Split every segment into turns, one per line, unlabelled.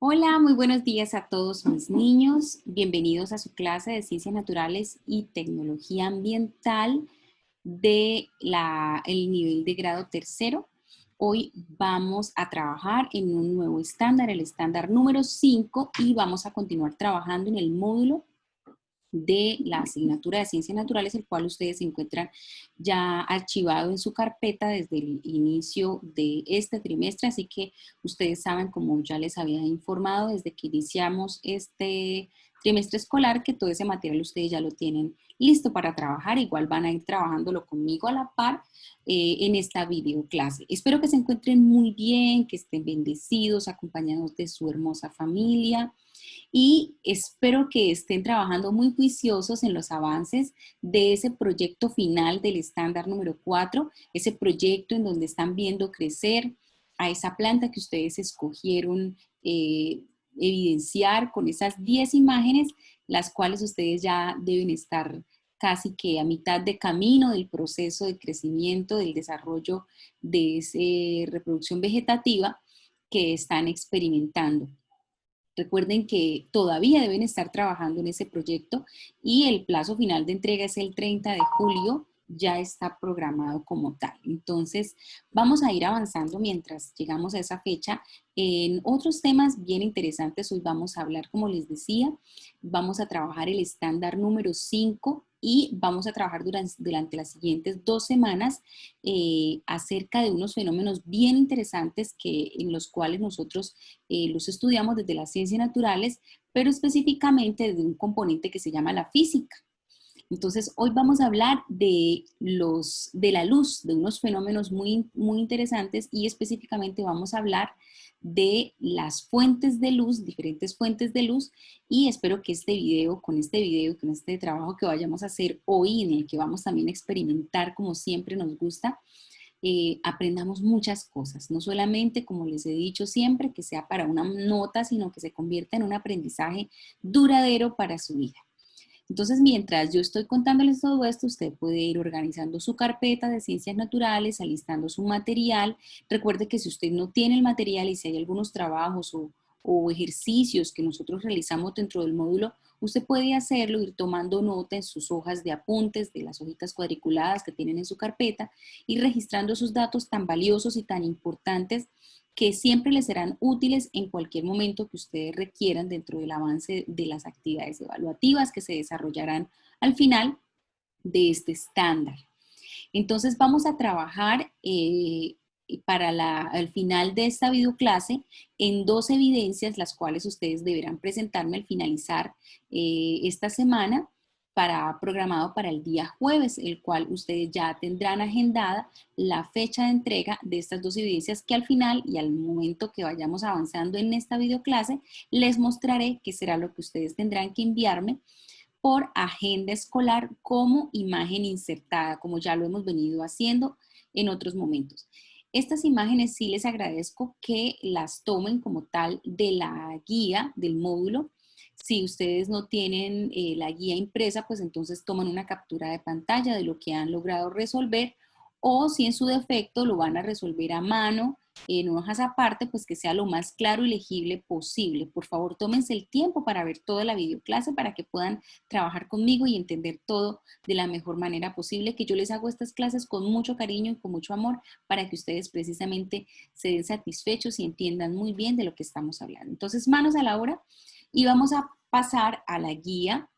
Hola, muy buenos días a todos mis niños. Bienvenidos a su clase de Ciencias Naturales y Tecnología Ambiental el nivel de grado tercero. Hoy vamos a trabajar en un nuevo estándar, el estándar número 5, y vamos a continuar trabajando en el módulo de la asignatura de Ciencias Naturales, el cual ustedes se encuentran ya archivado en su carpeta desde el inicio de este trimestre, así que ustedes saben, como ya les había informado desde que iniciamos este trimestre escolar, que todo ese material ustedes ya lo tienen listo para trabajar. Igual van a ir trabajándolo conmigo a la par en esta videoclase. Espero que se encuentren muy bien, que estén bendecidos, acompañados de su hermosa familia, y espero que estén trabajando muy juiciosos en los avances de ese proyecto final del estándar número 4, ese proyecto en donde están viendo crecer a esa planta que ustedes escogieron evidenciar con esas 10 imágenes, las cuales ustedes ya deben estar casi que a mitad de camino del proceso de crecimiento, del desarrollo de esa reproducción vegetativa que están experimentando. Recuerden que todavía deben estar trabajando en ese proyecto y el plazo final de entrega es el 30 de julio, ya está programado como tal. Entonces, vamos a ir avanzando mientras llegamos a esa fecha en otros temas bien interesantes. Hoy vamos a hablar, como les decía, vamos a trabajar el estándar número 5 y vamos a trabajar durante las siguientes 2 semanas acerca de unos fenómenos bien interesantes en los cuales nosotros los estudiamos desde las ciencias naturales, pero específicamente desde un componente que se llama la física. Entonces, hoy vamos a hablar de la luz, de unos fenómenos muy interesantes, y específicamente vamos a hablar de las fuentes de luz, diferentes fuentes de luz, y espero que con este trabajo que vayamos a hacer hoy, en el que vamos también a experimentar como siempre nos gusta, aprendamos muchas cosas, no solamente, como les he dicho siempre, que sea para una nota, sino que se convierta en un aprendizaje duradero para su vida. Entonces, mientras yo estoy contándoles todo esto, usted puede ir organizando su carpeta de ciencias naturales, alistando su material. Recuerde que si usted no tiene el material y si hay algunos trabajos o ejercicios que nosotros realizamos dentro del módulo, usted puede hacerlo, ir tomando nota en sus hojas de apuntes, de las hojitas cuadriculadas que tienen en su carpeta, y registrando esos datos tan valiosos y tan importantes que siempre les serán útiles en cualquier momento que ustedes requieran dentro del avance de las actividades evaluativas que se desarrollarán al final de este estándar. Entonces vamos a trabajar al final de esta videoclase en 2 evidencias, las cuales ustedes deberán presentarme al finalizar esta semana, programado para el día jueves, el cual ustedes ya tendrán agendada la fecha de entrega de estas 2 evidencias, que al final y al momento que vayamos avanzando en esta videoclase les mostraré qué será lo que ustedes tendrán que enviarme por agenda escolar como imagen insertada, como ya lo hemos venido haciendo en otros momentos. Estas imágenes sí les agradezco que las tomen como tal de la guía del módulo. Si ustedes no tienen la guía impresa, pues entonces toman una captura de pantalla de lo que han logrado resolver, o si en su defecto lo van a resolver a mano en hojas aparte, pues que sea lo más claro y legible posible. Por favor, tómense el tiempo para ver toda la videoclase para que puedan trabajar conmigo y entender todo de la mejor manera posible, que yo les hago estas clases con mucho cariño y con mucho amor para que ustedes precisamente se den satisfechos y entiendan muy bien de lo que estamos hablando. Entonces, manos a la obra, y vamos a pasar a la guía.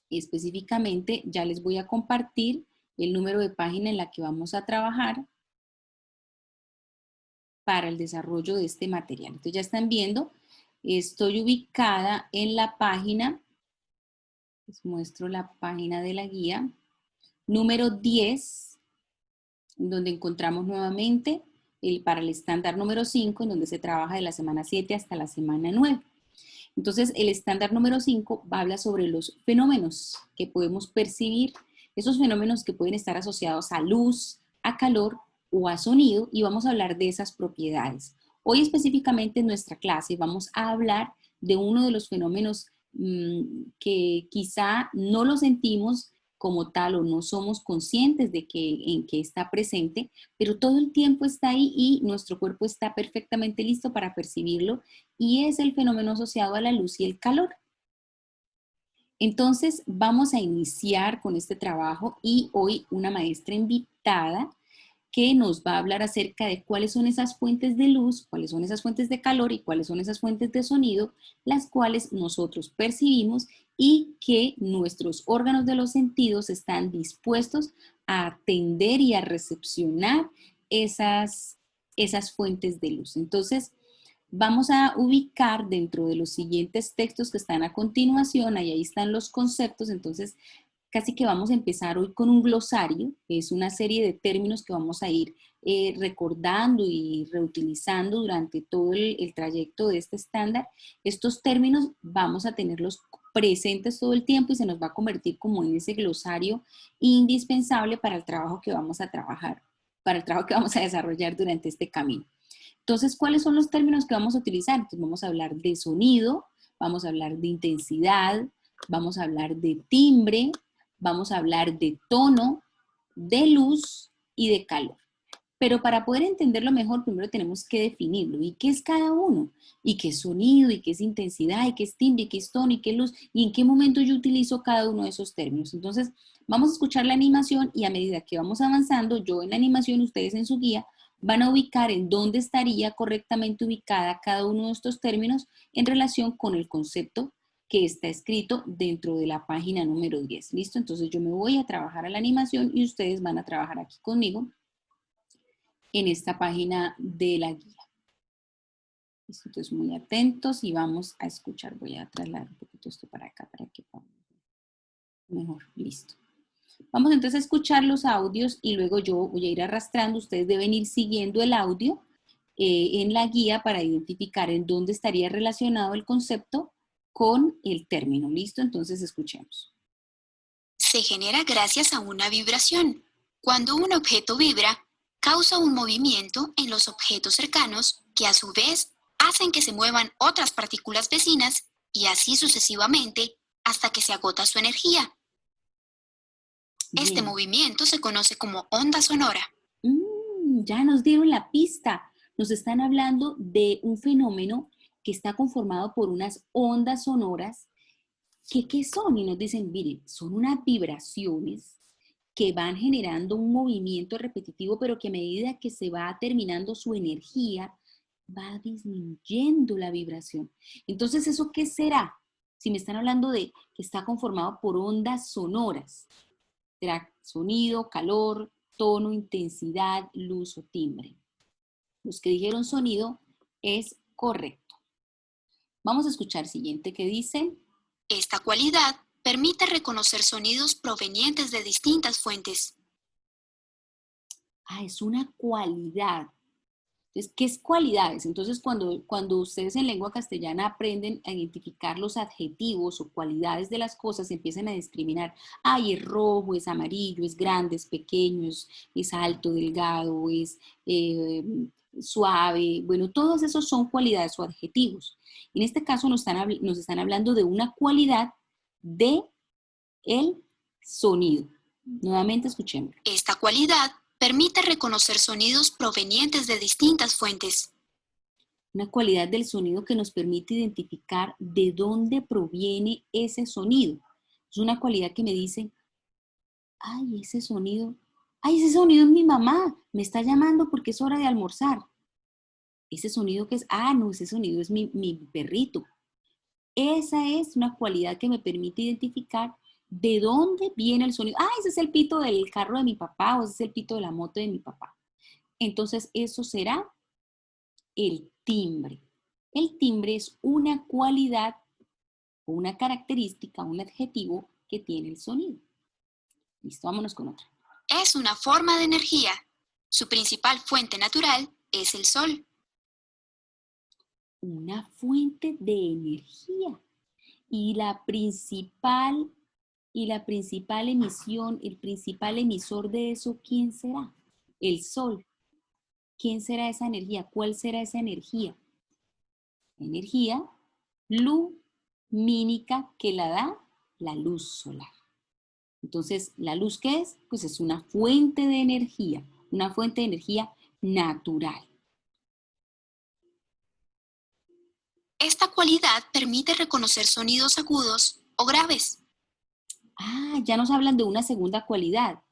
Específicamente, ya les voy a compartir el número de página en la que vamos a trabajar para el desarrollo de este material. Entonces ya están viendo, estoy ubicada en la página, les muestro la página de la guía, número 10, donde encontramos nuevamente para el estándar número 5, en donde se trabaja de la semana 7 hasta la semana 9. Entonces, el estándar número 5 habla sobre los fenómenos que podemos percibir, esos fenómenos que pueden estar asociados a luz, a calor o a sonido, y vamos a hablar de esas propiedades. Hoy específicamente en nuestra clase vamos a hablar de uno de los fenómenos que quizá no lo sentimos como tal o no somos conscientes de en que está presente, pero todo el tiempo está ahí y nuestro cuerpo está perfectamente listo para percibirlo y es el fenómeno asociado a la luz y el calor. Entonces vamos a iniciar con este trabajo y hoy una maestra invitada que nos va a hablar acerca de cuáles son esas fuentes de luz, cuáles son esas fuentes de calor y cuáles son esas fuentes de sonido, las cuales nosotros percibimos y que nuestros órganos de los sentidos están dispuestos a atender y a recepcionar esas fuentes de luz. Entonces, vamos a ubicar dentro de los siguientes textos que están a continuación, ahí están los conceptos, entonces casi que vamos a empezar hoy con un glosario, que es una serie de términos que vamos a ir recordando y reutilizando durante todo el trayecto de este estándar. Estos términos vamos a tenerlos presentes todo el tiempo y se nos va a convertir como en ese glosario indispensable para el trabajo que vamos a trabajar, para el trabajo que vamos a desarrollar durante este camino. Entonces, ¿cuáles son los términos que vamos a utilizar? Entonces, vamos a hablar de sonido, vamos a hablar de intensidad, vamos a hablar de timbre, vamos a hablar de tono, de luz y de calor. Pero para poder entenderlo mejor, primero tenemos que definirlo. ¿Y qué es cada uno? ¿Y qué es sonido? ¿Y qué es intensidad? ¿Y qué es timbre? ¿Y qué es tono? ¿Y qué es luz? ¿Y en qué momento yo utilizo cada uno de esos términos? Entonces, vamos a escuchar la animación y a medida que vamos avanzando, yo en la animación, ustedes en su guía, van a ubicar en dónde estaría correctamente ubicada cada uno de estos términos en relación con el concepto que está escrito dentro de la página número 10. ¿Listo? Entonces yo me voy a trabajar a la animación y ustedes van a trabajar aquí conmigo en esta página de la guía. ¿Listo? Entonces muy atentos y vamos a escuchar. Voy a trasladar un poquito esto para acá para que podamos ver mejor. Listo. Vamos entonces a escuchar los audios y luego yo voy a ir arrastrando. Ustedes deben ir siguiendo el audio en la guía para identificar en dónde estaría relacionado el concepto con el término. ¿Listo? Entonces escuchemos.
Se genera gracias a una vibración. Cuando un objeto vibra, causa un movimiento en los objetos cercanos que a su vez hacen que se muevan otras partículas vecinas y así sucesivamente hasta que se agota su energía. Este
Bien.
movimiento se conoce como onda sonora.
Ya nos dieron la pista. Nos están hablando de un fenómeno que está conformado por unas ondas sonoras. ¿Qué son? Y nos dicen, miren, son unas vibraciones que van generando un movimiento repetitivo, pero que a medida que se va terminando su energía, va disminuyendo la vibración. Entonces, ¿eso qué será? Si me están hablando de que está conformado por ondas sonoras, será sonido, calor, tono, intensidad, luz o timbre. Los que dijeron sonido es correcto. Vamos a escuchar el siguiente que dice.
Esta cualidad permite reconocer sonidos provenientes de distintas fuentes.
Es una cualidad. Entonces, ¿qué es cualidades? Entonces, cuando ustedes en lengua castellana aprenden a identificar los adjetivos o cualidades de las cosas, empiezan a discriminar. Es rojo, es amarillo, es grande, es pequeño, es alto, delgado, es suave. Bueno, todos esos son cualidades o adjetivos. En este caso nos están hablando de una cualidad de el sonido. Nuevamente escuchemos.
Esta cualidad permite reconocer sonidos provenientes de distintas fuentes.
Una cualidad del sonido que nos permite identificar de dónde proviene ese sonido. Es una cualidad que me dice, ese sonido es mi mamá, me está llamando porque es hora de almorzar. Ese sonido que es, no, ese sonido es mi perrito. Esa es una cualidad que me permite identificar de dónde viene el sonido. Ese es el pito del carro de mi papá o ese es el pito de la moto de mi papá. Entonces, eso será el timbre. El timbre es una cualidad o una característica, un adjetivo que tiene el sonido. Listo, vámonos con otra.
Es una forma de energía. Su principal fuente natural es el sol.
Una fuente de energía. Y la principal emisión, el principal emisor de eso, ¿quién será? El sol. ¿Quién será esa energía? ¿Cuál será esa energía? Energía lumínica que la da la luz solar. Entonces, ¿la luz qué es? Pues es una fuente de energía natural.
Esta cualidad permite reconocer sonidos agudos o graves.
Ah, ya nos hablan de una segunda cualidad.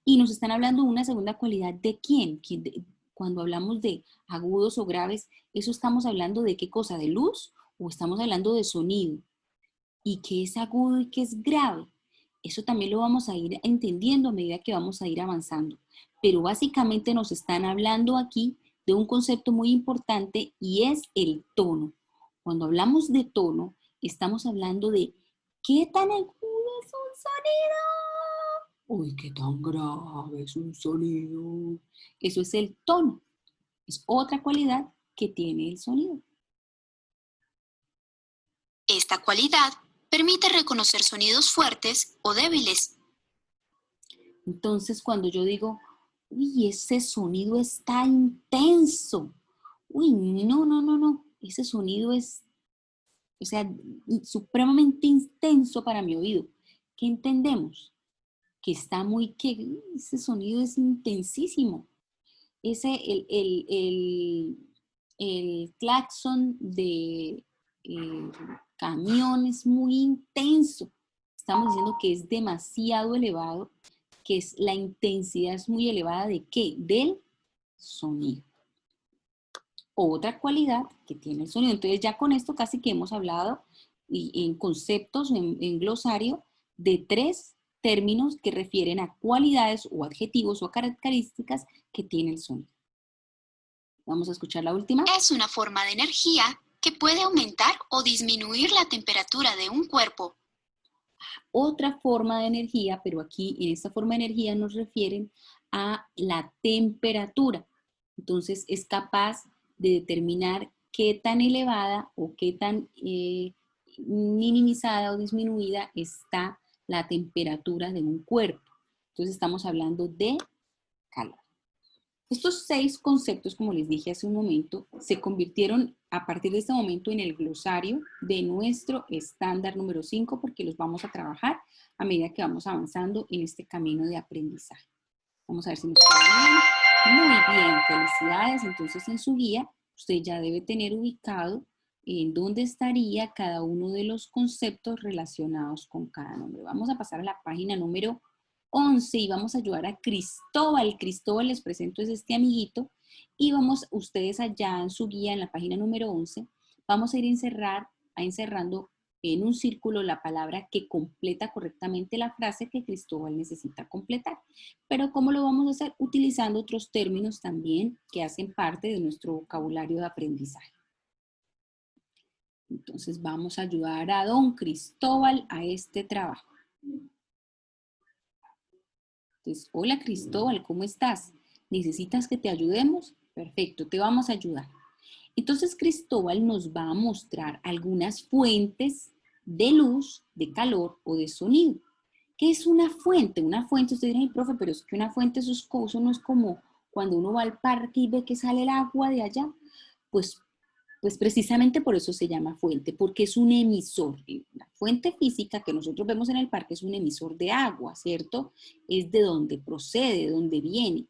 Y nos están hablando de una segunda cualidad de quién. Cuando hablamos de agudos o graves, ¿eso estamos hablando de qué cosa? ¿De luz? ¿O estamos hablando de sonido? ¿Y qué es agudo y qué es grave? Eso también lo vamos a ir entendiendo a medida que vamos a ir avanzando. Pero básicamente nos están hablando aquí de un concepto muy importante y es el tono. Cuando hablamos de tono, estamos hablando de qué tan agudo es un sonido. Uy, qué tan grave es un sonido. Eso es el tono. Es otra cualidad que tiene el sonido.
Esta cualidad permite reconocer sonidos fuertes o débiles.
Entonces, cuando yo digo, uy, ese sonido está intenso. Uy, no, no, no, no. Ese sonido es, o sea, supremamente intenso para mi oído. ¿Qué entendemos? Que está ese sonido es intensísimo. El claxon de camión es muy intenso. Estamos diciendo que es demasiado elevado, que es la intensidad es muy elevada de ¿qué? Del sonido. Otra cualidad que tiene el sonido. Entonces ya con esto casi que hemos hablado en conceptos, en glosario, de 3 términos que refieren a cualidades o adjetivos o características que tiene el sonido. Vamos a escuchar la última.
Es una forma de energía que puede aumentar o disminuir la temperatura de un cuerpo.
Otra forma de energía, pero aquí en esta forma de energía nos refieren a la temperatura. Entonces es capaz de determinar qué tan elevada o qué tan minimizada o disminuida está la temperatura de un cuerpo. Entonces estamos hablando de calor. Estos 6 conceptos, como les dije hace un momento, se convirtieron a partir de este momento en el glosario de nuestro estándar número 5 porque los vamos a trabajar a medida que vamos avanzando en este camino de aprendizaje. Vamos a ver si nos queda bien. Muy bien, felicidades. Entonces en su guía usted ya debe tener ubicado en dónde estaría cada uno de los conceptos relacionados con cada nombre. Vamos a pasar a la página número 11 y vamos a ayudar a Cristóbal. Cristóbal, les presento, es este amiguito y vamos ustedes allá en su guía en la página número 11, vamos a ir encerrando en un círculo la palabra que completa correctamente la frase que Cristóbal necesita completar. Pero ¿cómo lo vamos a hacer? Utilizando otros términos también que hacen parte de nuestro vocabulario de aprendizaje. Entonces vamos a ayudar a don Cristóbal a este trabajo. Entonces, hola Cristóbal, ¿cómo estás? ¿Necesitas que te ayudemos? Perfecto, te vamos a ayudar. Entonces Cristóbal nos va a mostrar algunas fuentes de luz, de calor o de sonido. ¿Qué es una fuente? Una fuente, usted dirá, profe, pero es que una fuente eso no es como cuando uno va al parque y ve que sale el agua de allá. Pues, pues precisamente por eso se llama fuente, porque es un emisor. La fuente física que nosotros vemos en el parque es un emisor de agua, ¿cierto? Es de donde procede, de donde viene.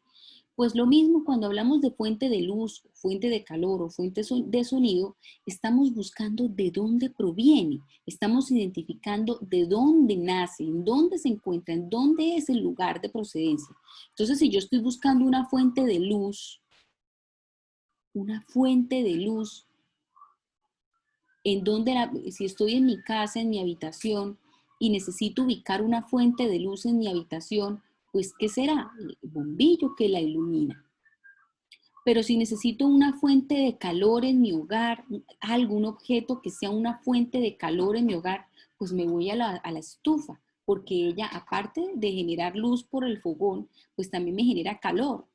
Pues lo mismo cuando hablamos de fuente de luz, fuente de calor o fuente de sonido, estamos buscando de dónde proviene, estamos identificando de dónde nace, en dónde se encuentra, en dónde es el lugar de procedencia. Entonces, si yo estoy buscando una fuente de luz, si estoy en mi casa, en mi habitación, y necesito ubicar una fuente de luz en mi habitación, pues ¿qué será? El bombillo que la ilumina. Pero si necesito una fuente de calor en mi hogar, algún objeto que sea una fuente de calor en mi hogar, pues me voy a la estufa, porque ella, aparte de generar luz por el fogón, pues también me genera calor.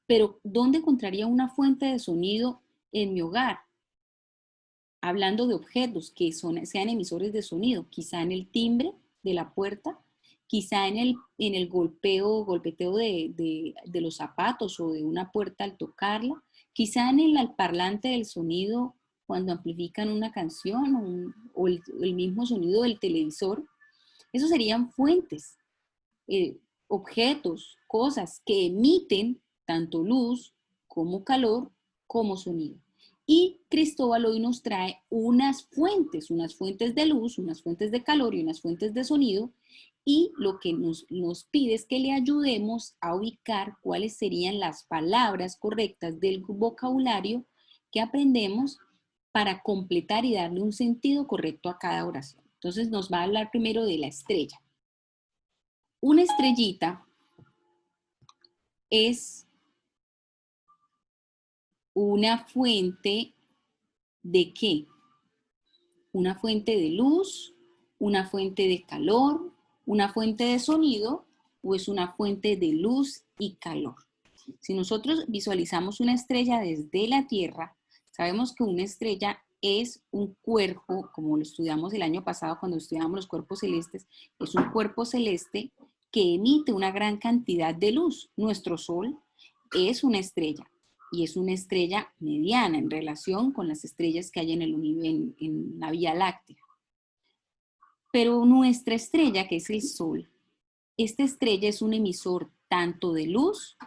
Pero ¿dónde encontraría una fuente de sonido en mi hogar? Hablando de objetos que sean emisores de sonido, quizá en el timbre de la puerta, quizá en el golpeteo de los zapatos o de una puerta al tocarla, quizá en el alparlante del sonido cuando amplifican una canción o el mismo sonido del televisor. Esos serían fuentes. objetos, cosas que emiten tanto luz como calor como sonido. Y Cristóbal hoy nos trae unas fuentes de luz, unas fuentes de calor y unas fuentes de sonido, y lo que nos pide es que le ayudemos a ubicar cuáles serían las palabras correctas del vocabulario que aprendemos para completar y darle un sentido correcto a cada oración. Entonces nos va a hablar primero de la estrella. Una estrellita es una fuente ¿de qué? Una fuente de luz, una fuente de calor, una fuente de sonido o es una fuente de luz y calor. Si nosotros visualizamos una estrella desde la Tierra, sabemos que una estrella es un cuerpo, como lo estudiamos el año pasado cuando estudiamos los cuerpos celestes, es un cuerpo celeste que emite una gran cantidad de luz. Nuestro Sol es una estrella y es una estrella mediana en relación con las estrellas que hay en la Vía Láctea. Pero nuestra estrella, que es el Sol, esta estrella es un emisor tanto de luz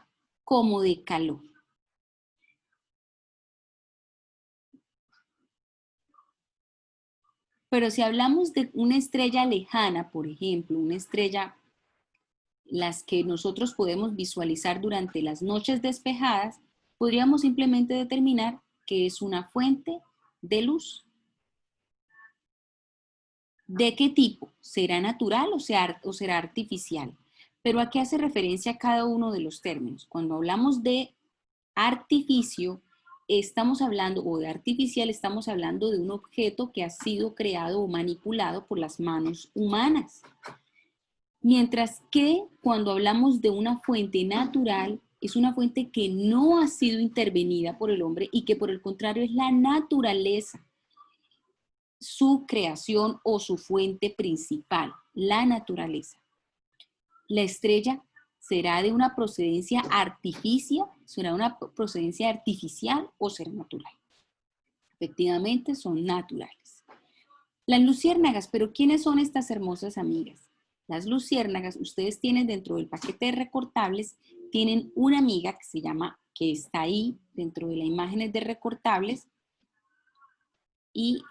como de calor. Pero si hablamos de una estrella lejana, por ejemplo, una estrella, las que nosotros podemos visualizar durante las noches despejadas, podríamos simplemente determinar que es una fuente de luz. ¿De qué tipo? ¿Será natural o será artificial? Pero ¿a qué hace referencia cada uno de los términos? Cuando hablamos de artificio, estamos hablando, o de artificial, estamos hablando de un objeto que ha sido creado o manipulado por las manos humanas. Mientras que cuando hablamos de una fuente natural, es una fuente que no ha sido intervenida por el hombre y que por el contrario es la naturaleza, su creación o su fuente principal, la naturaleza. La estrella será de una procedencia artificial, será una procedencia artificial o será natural. Efectivamente son naturales. Las luciérnagas, pero ¿quiénes son estas hermosas amigas? Las luciérnagas, ustedes tienen dentro del paquete de recortables, tienen una amiga que se llama, que está ahí dentro de las imágenes de recortables, y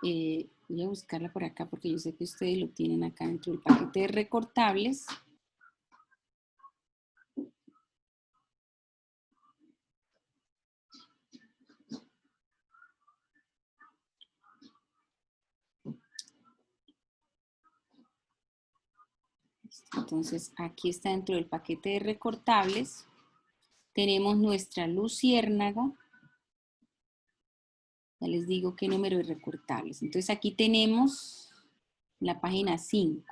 voy a buscarla por acá porque yo sé que ustedes lo tienen acá dentro del paquete de recortables. Entonces aquí está dentro del paquete de recortables. Tenemos nuestra luciérnaga. Ya les digo qué número de recortables. Entonces aquí tenemos la página 5.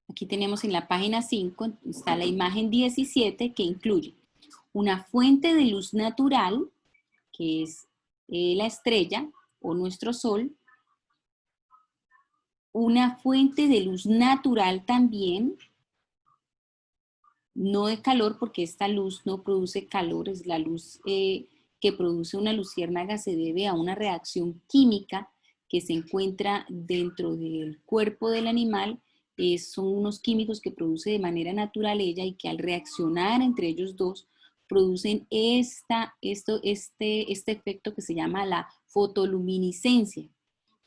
Aquí tenemos en la página 5, está la imagen 17 que incluye una fuente de luz natural, que es la estrella o nuestro sol, una fuente de luz natural también, no de calor porque esta luz no produce calor, es la luz que produce una luciérnaga, se debe a una reacción química que se encuentra dentro del cuerpo del animal. Son unos químicos que produce de manera natural ella y que al reaccionar entre ellos dos producen este efecto que se llama la fotoluminiscencia.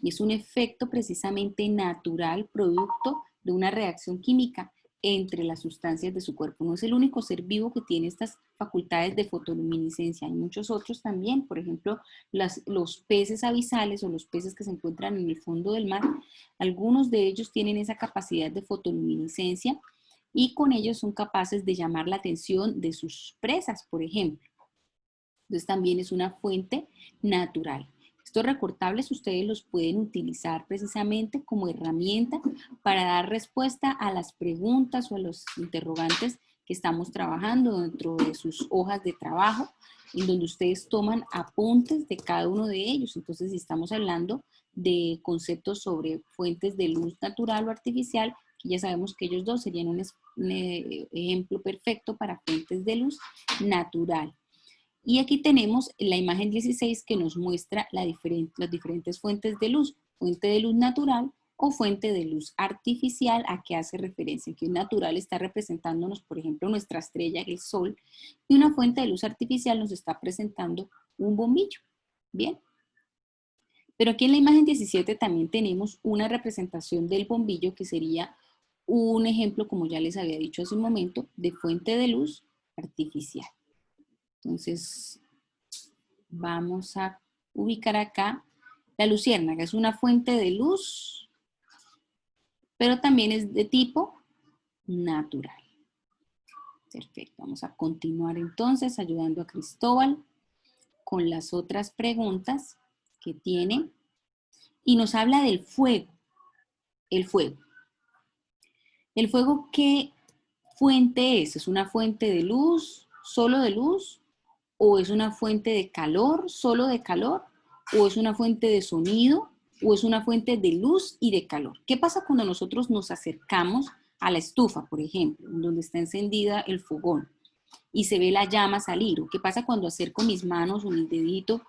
Y es un efecto precisamente natural, producto de una reacción química entre las sustancias de su cuerpo. No es el único ser vivo que tiene estas facultades de fotoluminiscencia. Hay muchos otros también, por ejemplo, los peces abisales o los peces que se encuentran en el fondo del mar. Algunos de ellos tienen esa capacidad de fotoluminiscencia y con ellos son capaces de llamar la atención de sus presas, por ejemplo. Entonces también es una fuente natural. Estos recortables ustedes los pueden utilizar precisamente como herramienta para dar respuesta a las preguntas o a los interrogantes que estamos trabajando dentro de sus hojas de trabajo, en donde ustedes toman apuntes de cada uno de ellos. Entonces, si estamos hablando de conceptos sobre fuentes de luz natural o artificial, que ya sabemos que ellos dos serían un ejemplo perfecto para fuentes de luz natural. Y aquí tenemos la imagen 16 que nos muestra las diferentes fuentes de luz. Fuente de luz natural o fuente de luz artificial. ¿A qué hace referencia? Que un natural está representándonos, por ejemplo, nuestra estrella, el sol, y una fuente de luz artificial nos está presentando un bombillo. Bien. Pero aquí en la imagen 17 también tenemos una representación del bombillo que sería un ejemplo, como ya les había dicho hace un momento, de fuente de luz artificial. Entonces, vamos a ubicar acá la luciérnaga. Es una fuente de luz, pero también es de tipo natural. Perfecto. Vamos a continuar entonces ayudando a Cristóbal con las otras preguntas que tiene. Y nos habla del fuego. El fuego. ¿El fuego qué fuente es? ¿Es una fuente de luz, solo de luz? ¿O es una fuente de calor, solo de calor? ¿O es una fuente de sonido? ¿O es una fuente de luz y de calor? ¿Qué pasa cuando nosotros nos acercamos a la estufa, por ejemplo, donde está encendida el fogón y se ve la llama salir? ¿O qué pasa cuando acerco mis manos o mi dedito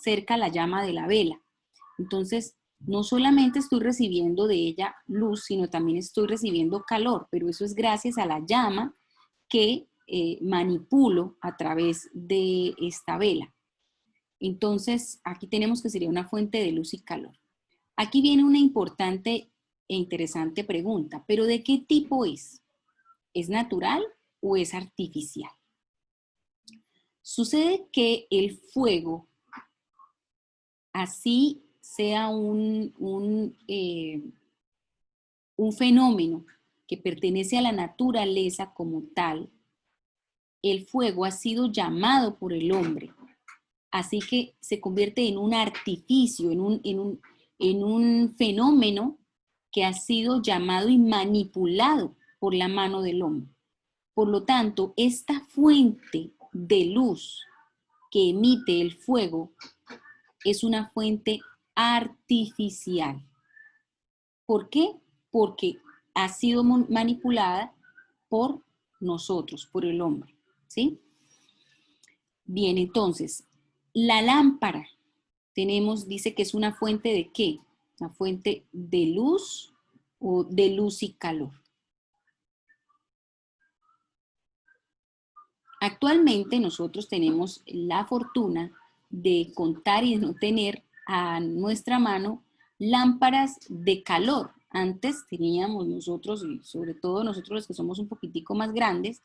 cerca la llama de la vela? Entonces, no solamente estoy recibiendo de ella luz, sino también estoy recibiendo calor, pero eso es gracias a la llama que manipulo a través de esta vela. Entonces, aquí tenemos que sería una fuente de luz y calor. Aquí viene una importante e interesante pregunta, ¿pero de qué tipo es? ¿Es natural o es artificial? Sucede que el fuego, así sea un fenómeno que pertenece a la naturaleza como tal, el fuego ha sido llamado por el hombre. Así que se convierte en un artificio, en un fenómeno que ha sido llamado y manipulado por la mano del hombre. Por lo tanto, esta fuente de luz que emite el fuego es una fuente artificial. ¿Por qué? Porque ha sido manipulada por nosotros, por el hombre, ¿sí? Bien, entonces, la lámpara, dice que es una fuente ¿de qué? Una fuente de luz o de luz y calor. Actualmente nosotros tenemos la fortuna de contar y de no tener a nuestra mano lámparas de calor. Antes teníamos nosotros, y sobre todo nosotros los que somos un poquitico más grandes,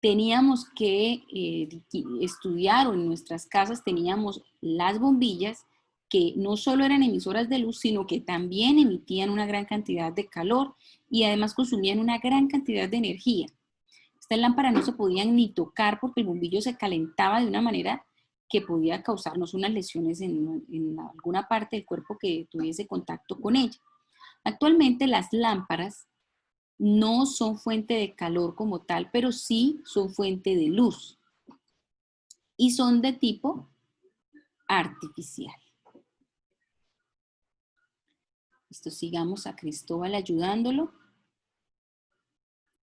teníamos que estudiar, o en nuestras casas teníamos las bombillas que no solo eran emisoras de luz, sino que también emitían una gran cantidad de calor y además consumían una gran cantidad de energía. Estas lámparas no se podían ni tocar porque el bombillo se calentaba de una manera que podía causarnos unas lesiones en alguna parte del cuerpo que tuviese contacto con ella. Actualmente las lámparas no son fuente de calor como tal, pero sí son fuente de luz y son de tipo artificial. Listo, sigamos a Cristóbal ayudándolo.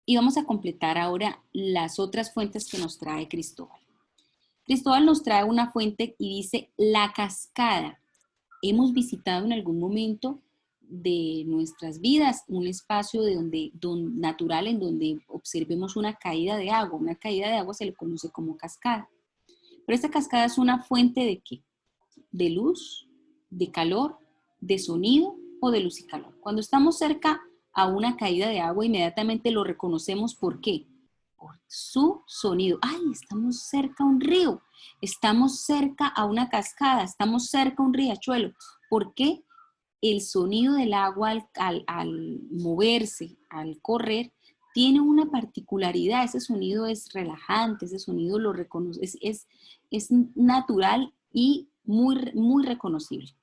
Y vamos a completar ahora las otras fuentes que nos trae Cristóbal. Cristóbal nos trae una fuente y dice la cascada. Hemos visitado en algún momento de nuestras vidas un espacio natural en donde observemos una caída de agua. Una caída de agua se le conoce como cascada. Pero esta cascada es una fuente ¿de qué? De luz, de calor, de sonido o de luz y calor. Cuando estamos cerca a una caída de agua, inmediatamente lo reconocemos. ¿Por qué? Por su sonido. ¡Ay! Estamos cerca a un río, estamos cerca a una cascada, estamos cerca a un riachuelo. ¿Por qué? El sonido del agua al moverse, al correr, tiene una particularidad. Ese sonido es relajante, ese sonido lo reconoce, es natural y muy reconocible.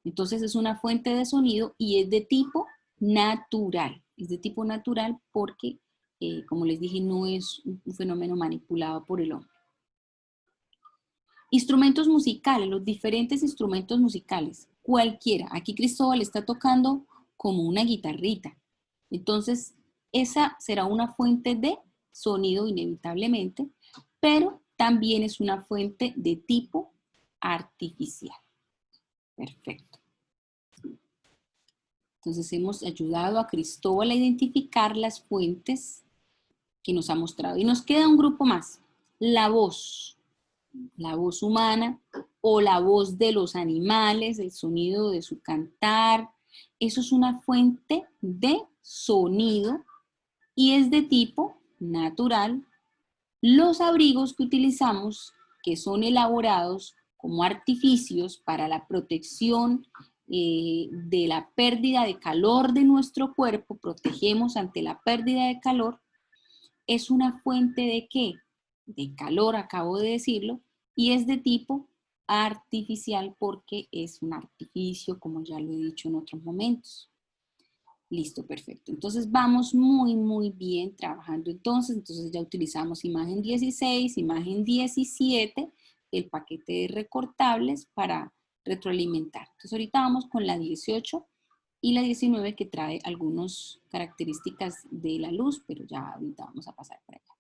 Entonces es una fuente de sonido y es de tipo natural. Es de tipo natural porque, como les dije, no es un fenómeno manipulado por el hombre. Instrumentos musicales, los diferentes instrumentos musicales, cualquiera. Aquí Cristóbal está tocando como una guitarrita. Entonces, esa será una fuente de sonido inevitablemente, pero también es una fuente de tipo artificial. Perfecto. Entonces hemos ayudado a Cristóbal a identificar las fuentes que nos ha mostrado. Y nos queda un grupo más, la voz humana o la voz de los animales, el sonido de su cantar. Eso es una fuente de sonido y es de tipo natural. Los abrigos que utilizamos, que son elaborados como artificios para la protección de la pérdida de calor de nuestro cuerpo, protegemos ante la pérdida de calor, es una fuente de ¿qué? De calor, acabo de decirlo, y es de tipo artificial porque es un artificio, como ya lo he dicho en otros momentos. Listo, perfecto. Entonces vamos muy bien trabajando entonces ya utilizamos imagen 16, imagen 17, el paquete de recortables para retroalimentar. Entonces ahorita vamos con la 18 y la 19 que trae algunas características de la luz, pero ya ahorita vamos a pasar por allá.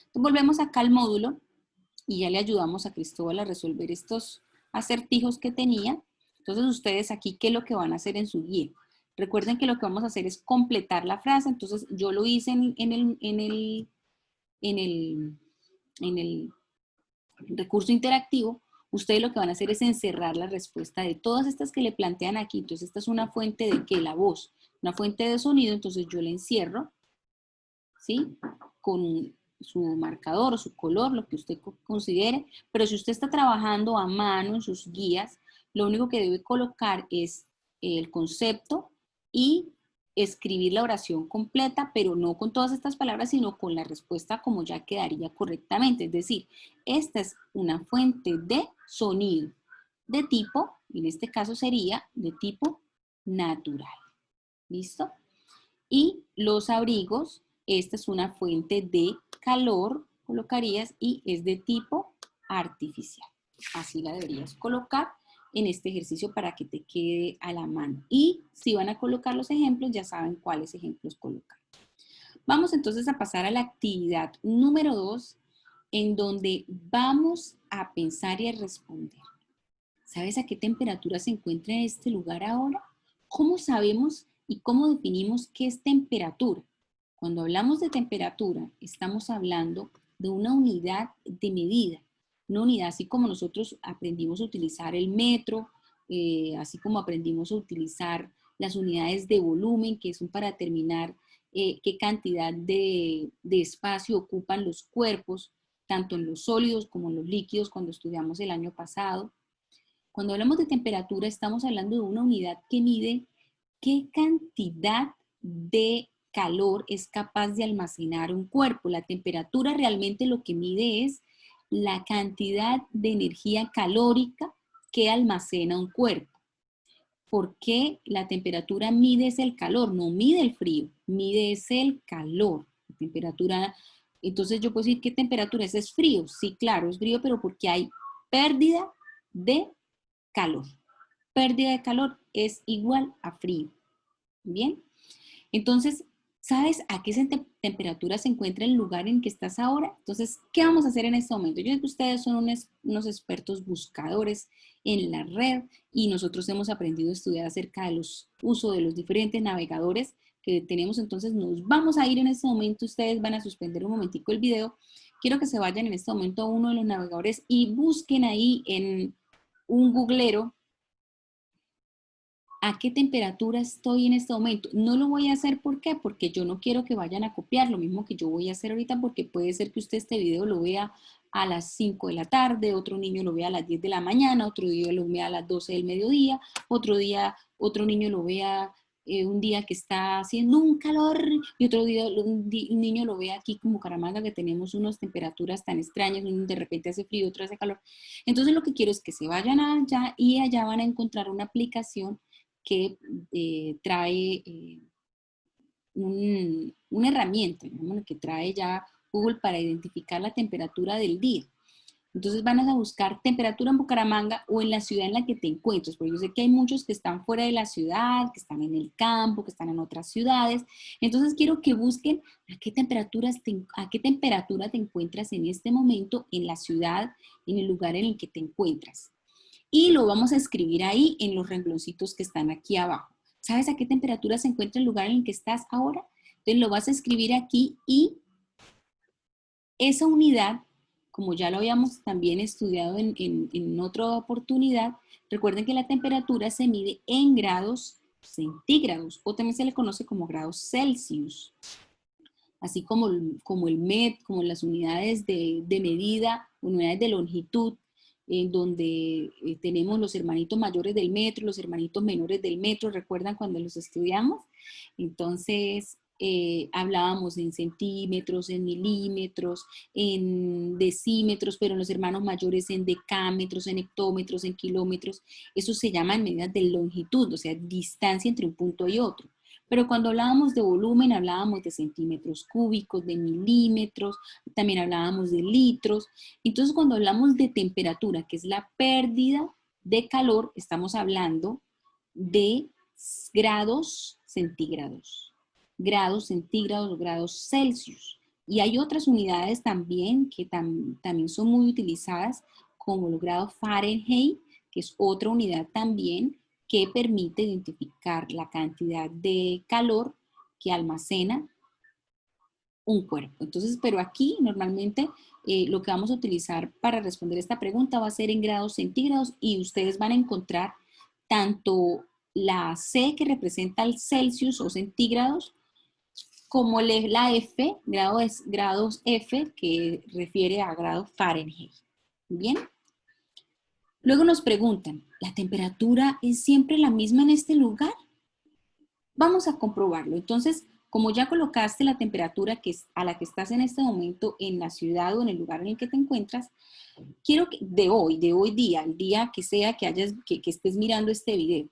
Entonces volvemos acá al módulo y ya le ayudamos a Cristóbal a resolver estos acertijos que tenía. Entonces ustedes aquí, ¿qué es lo que van a hacer en su guía? Recuerden que lo que vamos a hacer es completar la frase, entonces yo lo hice en el recurso interactivo, ustedes lo que van a hacer es encerrar la respuesta de todas estas que le plantean aquí. Entonces esta es una fuente de ¿qué? La voz, una fuente de sonido, entonces yo la encierro, ¿sí? Con su marcador o su color, lo que usted considere, pero si usted está trabajando a mano en sus guías, lo único que debe colocar es el concepto y escribir la oración completa, pero no con todas estas palabras, sino con la respuesta como ya quedaría correctamente. Es decir, esta es una fuente de sonido de tipo, en este caso sería de tipo natural. ¿Listo? Y los abrigos, esta es una fuente de calor, colocarías, y es de tipo artificial. Así la deberías colocar en este ejercicio para que te quede a la mano. Y si van a colocar los ejemplos, ya saben cuáles ejemplos colocar. Vamos entonces a pasar a la actividad número 2, en donde vamos a pensar y a responder. ¿Sabes a qué temperatura se encuentra este lugar ahora? ¿Cómo sabemos y cómo definimos qué es temperatura? Cuando hablamos de temperatura, estamos hablando de una unidad de medida. Una unidad, así como nosotros aprendimos a utilizar el metro, así como aprendimos a utilizar las unidades de volumen, que son para determinar qué cantidad de espacio ocupan los cuerpos, tanto en los sólidos como en los líquidos, cuando estudiamos el año pasado. Cuando hablamos de temperatura, estamos hablando de una unidad que mide qué cantidad de calor es capaz de almacenar un cuerpo. La temperatura realmente lo que mide es la cantidad de energía calórica que almacena un cuerpo. ¿Por qué la temperatura mide es el calor? No mide el frío, mide es el calor. La temperatura, entonces yo puedo decir, ¿qué temperatura es? ¿Es frío? Sí, claro, es frío, pero porque hay pérdida de calor. Pérdida de calor es igual a frío. Bien, entonces, ¿sabes a qué temperatura se encuentra el lugar en que estás ahora? Entonces, ¿qué vamos a hacer en este momento? Yo sé que ustedes son unos expertos buscadores en la red y nosotros hemos aprendido a estudiar acerca de los usos de los diferentes navegadores que tenemos. Entonces, nos vamos a ir en este momento. Ustedes van a suspender un momentico el video. Quiero que se vayan en este momento a uno de los navegadores y busquen ahí en un googlero a qué temperatura estoy en este momento. No lo voy a hacer, ¿por qué? Porque yo no quiero que vayan a copiar lo mismo que yo voy a hacer ahorita, porque puede ser que usted este video lo vea a las 5 de la tarde, otro niño lo vea a las 10 de la mañana, otro día lo vea a las 12 del mediodía, otro día otro niño lo vea un día que está haciendo un calor y otro día un niño lo vea aquí como Bucaramanga, que tenemos unas temperaturas tan extrañas, de repente hace frío, otro hace calor. Entonces lo que quiero es que se vayan allá y allá van a encontrar una aplicación que trae una herramienta, digamos, que trae ya Google para identificar la temperatura del día. Entonces van a buscar temperatura en Bucaramanga o en la ciudad en la que te encuentres, porque yo sé que hay muchos que están fuera de la ciudad, que están en el campo, que están en otras ciudades. Entonces quiero que busquen a qué temperatura te encuentras en este momento en la ciudad, en el lugar en el que te encuentras. Y lo vamos a escribir ahí en los rengloncitos que están aquí abajo. ¿Sabes a qué temperatura se encuentra el lugar en el que estás ahora? Entonces lo vas a escribir aquí y esa unidad, como ya lo habíamos también estudiado en otra oportunidad, recuerden que la temperatura se mide en grados centígrados o también se le conoce como grados Celsius. Así como las unidades de medida, unidades de longitud, en donde tenemos los hermanitos mayores del metro, los hermanitos menores del metro, ¿recuerdan cuando los estudiamos? Entonces, hablábamos en centímetros, en milímetros, en decímetros, pero en los hermanos mayores en decámetros, en hectómetros, en kilómetros. Eso se llaman medidas de longitud, o sea, distancia entre un punto y otro. Pero cuando hablábamos de volumen, hablábamos de centímetros cúbicos, de milímetros, también hablábamos de litros. Entonces, cuando hablamos de temperatura, que es la pérdida de calor, estamos hablando de grados centígrados, grados Celsius. Y hay otras unidades también que también son muy utilizadas, como los grados Fahrenheit, que es otra unidad también que permite identificar la cantidad de calor que almacena un cuerpo. Entonces, pero aquí normalmente lo que vamos a utilizar para responder esta pregunta va a ser en grados centígrados y ustedes van a encontrar tanto la C que representa el Celsius o centígrados, como la F, grados F, que refiere a grados Fahrenheit. Bien. Luego nos preguntan, ¿la temperatura es siempre la misma en este lugar? Vamos a comprobarlo. Entonces, como ya colocaste la temperatura a la que estás en este momento en la ciudad o en el lugar en el que te encuentras, quiero que de hoy día, el día que sea que estés mirando este video,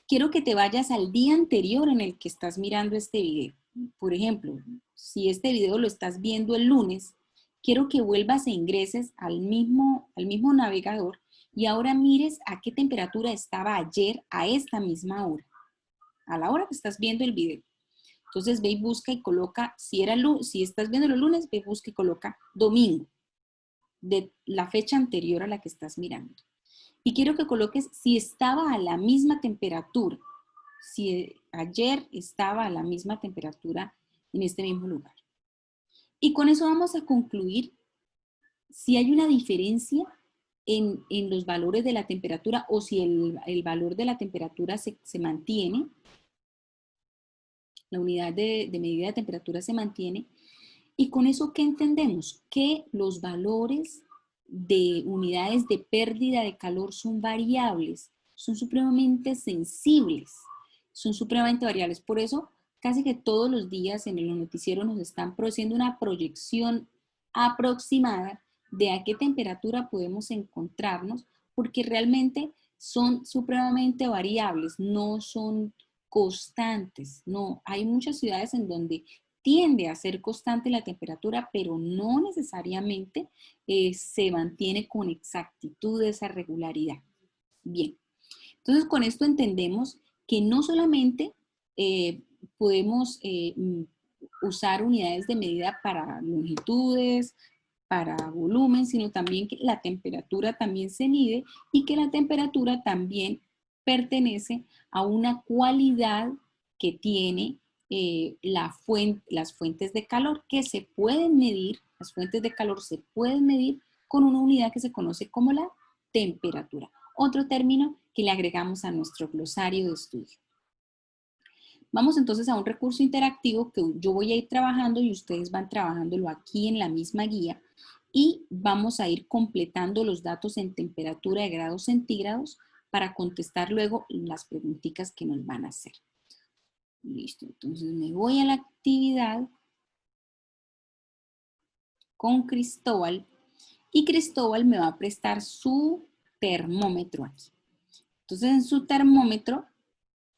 quiero que te vayas al día anterior en el que estás mirando este video. Por ejemplo, si este video lo estás viendo el lunes, quiero que vuelvas e ingreses al mismo navegador y ahora mires a qué temperatura estaba ayer a esta misma hora, a la hora que estás viendo el video. Entonces ve y busca y coloca, si estás viendo el lunes, ve y busca y coloca domingo, de la fecha anterior a la que estás mirando. Y quiero que coloques si estaba a la misma temperatura, si ayer estaba a la misma temperatura en este mismo lugar. Y con eso vamos a concluir si hay una diferencia en los valores de la temperatura o si el valor de la temperatura se mantiene, la unidad de medida de temperatura se mantiene. Y con eso, ¿qué entendemos? Que los valores de unidades de pérdida de calor son variables, son supremamente sensibles, son supremamente variables. Por eso, casi que todos los días en el noticiero nos están produciendo una proyección aproximada de a qué temperatura podemos encontrarnos, porque realmente son supremamente variables, no son constantes. No, hay muchas ciudades en donde tiende a ser constante la temperatura, pero no necesariamente se mantiene con exactitud esa regularidad. Bien, entonces con esto entendemos que no solamente podemos usar unidades de medida para longitudes, para volumen, sino también que la temperatura también se mide y que la temperatura también pertenece a una cualidad que tiene las fuentes de calor que se pueden medir, las fuentes de calor se pueden medir con una unidad que se conoce como la temperatura. Otro término que le agregamos a nuestro glosario de estudio. Vamos entonces a un recurso interactivo que yo voy a ir trabajando y ustedes van trabajándolo aquí en la misma guía y vamos a ir completando los datos en temperatura de grados centígrados para contestar luego las preguntitas que nos van a hacer. Listo, entonces me voy a la actividad con Cristóbal y Cristóbal me va a prestar su termómetro aquí. Entonces en su termómetro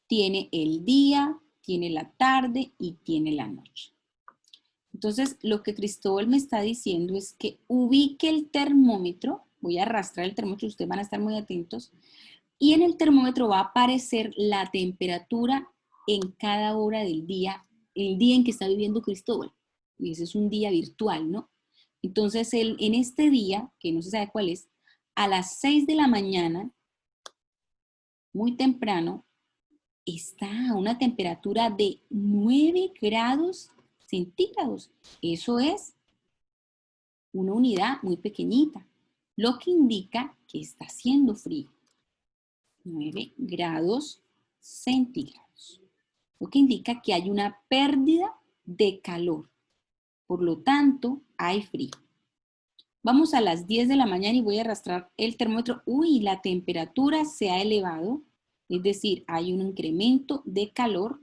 tiene el día, tiene la tarde y tiene la noche. Entonces, lo que Cristóbal me está diciendo es que ubique el termómetro, voy a arrastrar el termómetro, ustedes van a estar muy atentos, y en el termómetro va a aparecer la temperatura en cada hora del día, el día en que está viviendo Cristóbal. Y ese es un día virtual, ¿no? Entonces, en este día, que no se sabe cuál es, a las 6 de la mañana, muy temprano, está a una temperatura de 9 grados centígrados. Eso es una unidad muy pequeñita, lo que indica que está haciendo frío. 9 grados centígrados, lo que indica que hay una pérdida de calor. Por lo tanto, hay frío. Vamos a las 10 de la mañana y voy a arrastrar el termómetro. Uy, la temperatura se ha elevado, es decir, hay un incremento de calor,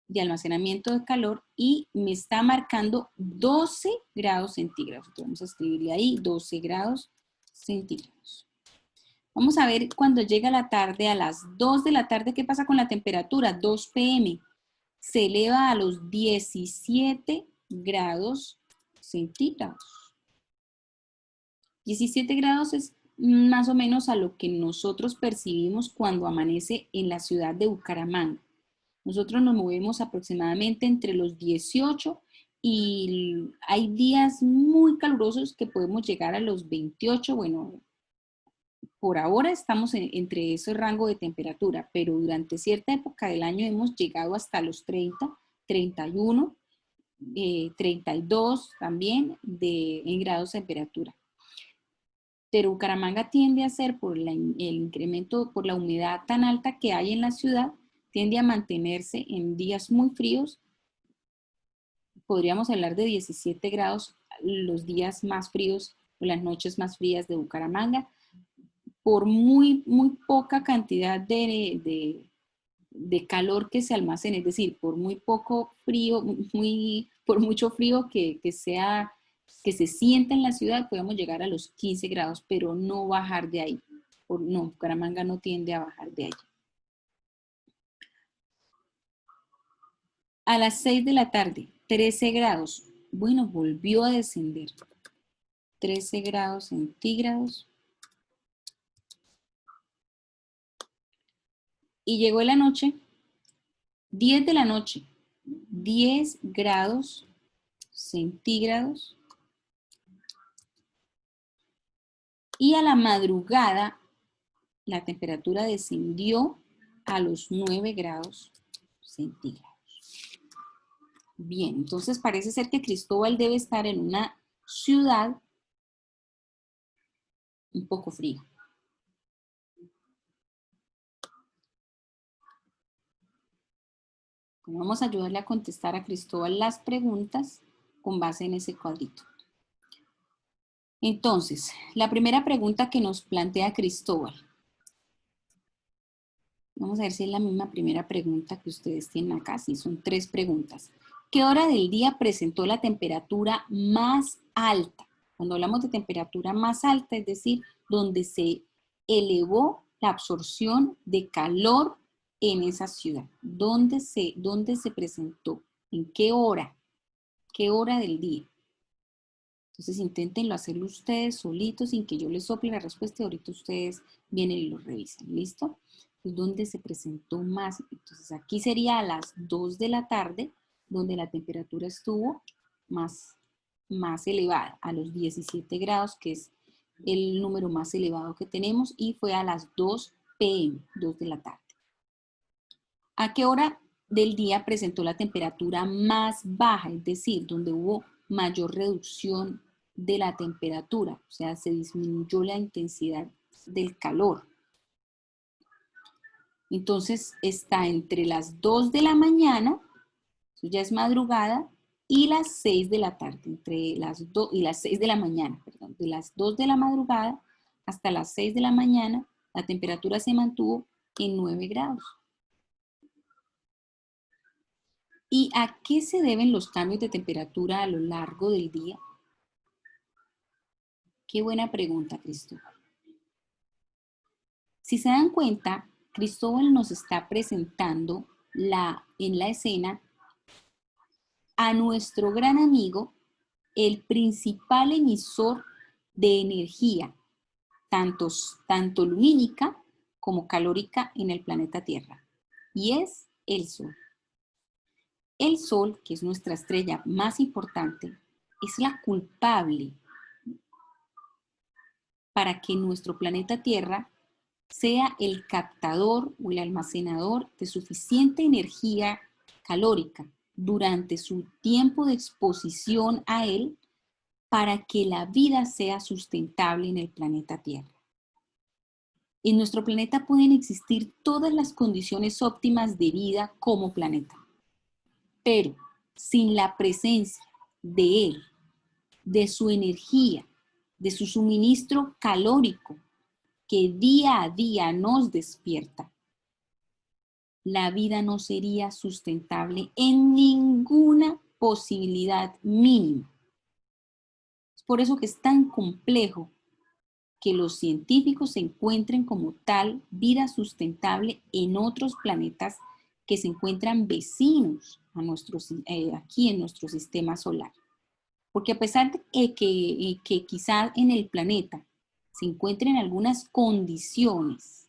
de almacenamiento de calor, y me está marcando 12 grados centígrados. Entonces, vamos a escribirle ahí 12 grados centígrados. Vamos a ver cuando llega la tarde, a las 2 de la tarde, ¿qué pasa con la temperatura? 2 p.m. Se eleva a los 17 grados centígrados. 17 grados es más o menos a lo que nosotros percibimos cuando amanece en la ciudad de Bucaramanga. Nosotros nos movemos aproximadamente entre los 18 y hay días muy calurosos que podemos llegar a los 28. Bueno, por ahora estamos entre ese rango de temperatura, pero durante cierta época del año hemos llegado hasta los 30, 31, 32 también en grados de temperatura. Pero Bucaramanga tiende a ser, por el incremento, por la humedad tan alta que hay en la ciudad, tiende a mantenerse en días muy fríos. Podríamos hablar de 17 grados los días más fríos o las noches más frías de Bucaramanga, por muy poca cantidad de calor que se almacene, es decir, por muy poco frío, por mucho frío que se sienta en la ciudad, podemos llegar a los 15 grados, pero no bajar de ahí. No, Bucaramanga no tiende a bajar de ahí. A las 6 de la tarde, 13 grados. Bueno, volvió a descender. 13 grados centígrados. Y llegó la noche, 10 de la noche, 10 grados centígrados. Y a la madrugada, la temperatura descendió a los 9 grados centígrados. Bien, entonces parece ser que Cristóbal debe estar en una ciudad un poco fría. Vamos a ayudarle a contestar a Cristóbal las preguntas con base en ese cuadrito. Entonces, la primera pregunta que nos plantea Cristóbal. Vamos a ver si es la misma primera pregunta que ustedes tienen acá. Sí, son 3 preguntas. ¿Qué hora del día presentó la temperatura más alta? Cuando hablamos de temperatura más alta, es decir, donde se elevó la absorción de calor en esa ciudad. ¿Dónde se presentó? ¿En qué hora? ¿Qué hora del día? Entonces inténtenlo hacerlo ustedes solitos sin que yo les sople la respuesta y ahorita ustedes vienen y lo revisan. ¿Listo? Entonces, ¿dónde se presentó más? Entonces aquí sería a las 2 de la tarde donde la temperatura estuvo más elevada, a los 17 grados, que es el número más elevado que tenemos, y fue a las 2 p.m., 2 de la tarde. ¿A qué hora del día presentó la temperatura más baja? Es decir, donde hubo mayor reducción de la temperatura, o sea, se disminuyó la intensidad del calor. Entonces está entre las 2 de la mañana, eso ya es madrugada, y las 6 de la tarde, entre las 2 y las 6 de la mañana, perdón, de las 2 de la madrugada hasta las 6 de la mañana, la temperatura se mantuvo en 9 grados. ¿Y a qué se deben los cambios de temperatura a lo largo del día? Qué buena pregunta, Cristóbal. Si se dan cuenta, Cristóbal nos está presentando en la escena a nuestro gran amigo, el principal emisor de energía, tanto lumínica como calórica en el planeta Tierra, y es el Sol. El Sol, que es nuestra estrella más importante, es la culpable para que nuestro planeta Tierra sea el captador o el almacenador de suficiente energía calórica durante su tiempo de exposición a él para que la vida sea sustentable en el planeta Tierra. En nuestro planeta pueden existir todas las condiciones óptimas de vida como planeta, pero sin la presencia de él, de su energía, de su suministro calórico que día a día nos despierta, la vida no sería sustentable en ninguna posibilidad mínima. Es por eso que es tan complejo que los científicos encuentren como tal vida sustentable en otros planetas que se encuentran vecinos a aquí en nuestro sistema solar. Porque a pesar de que quizás en el planeta se encuentren algunas condiciones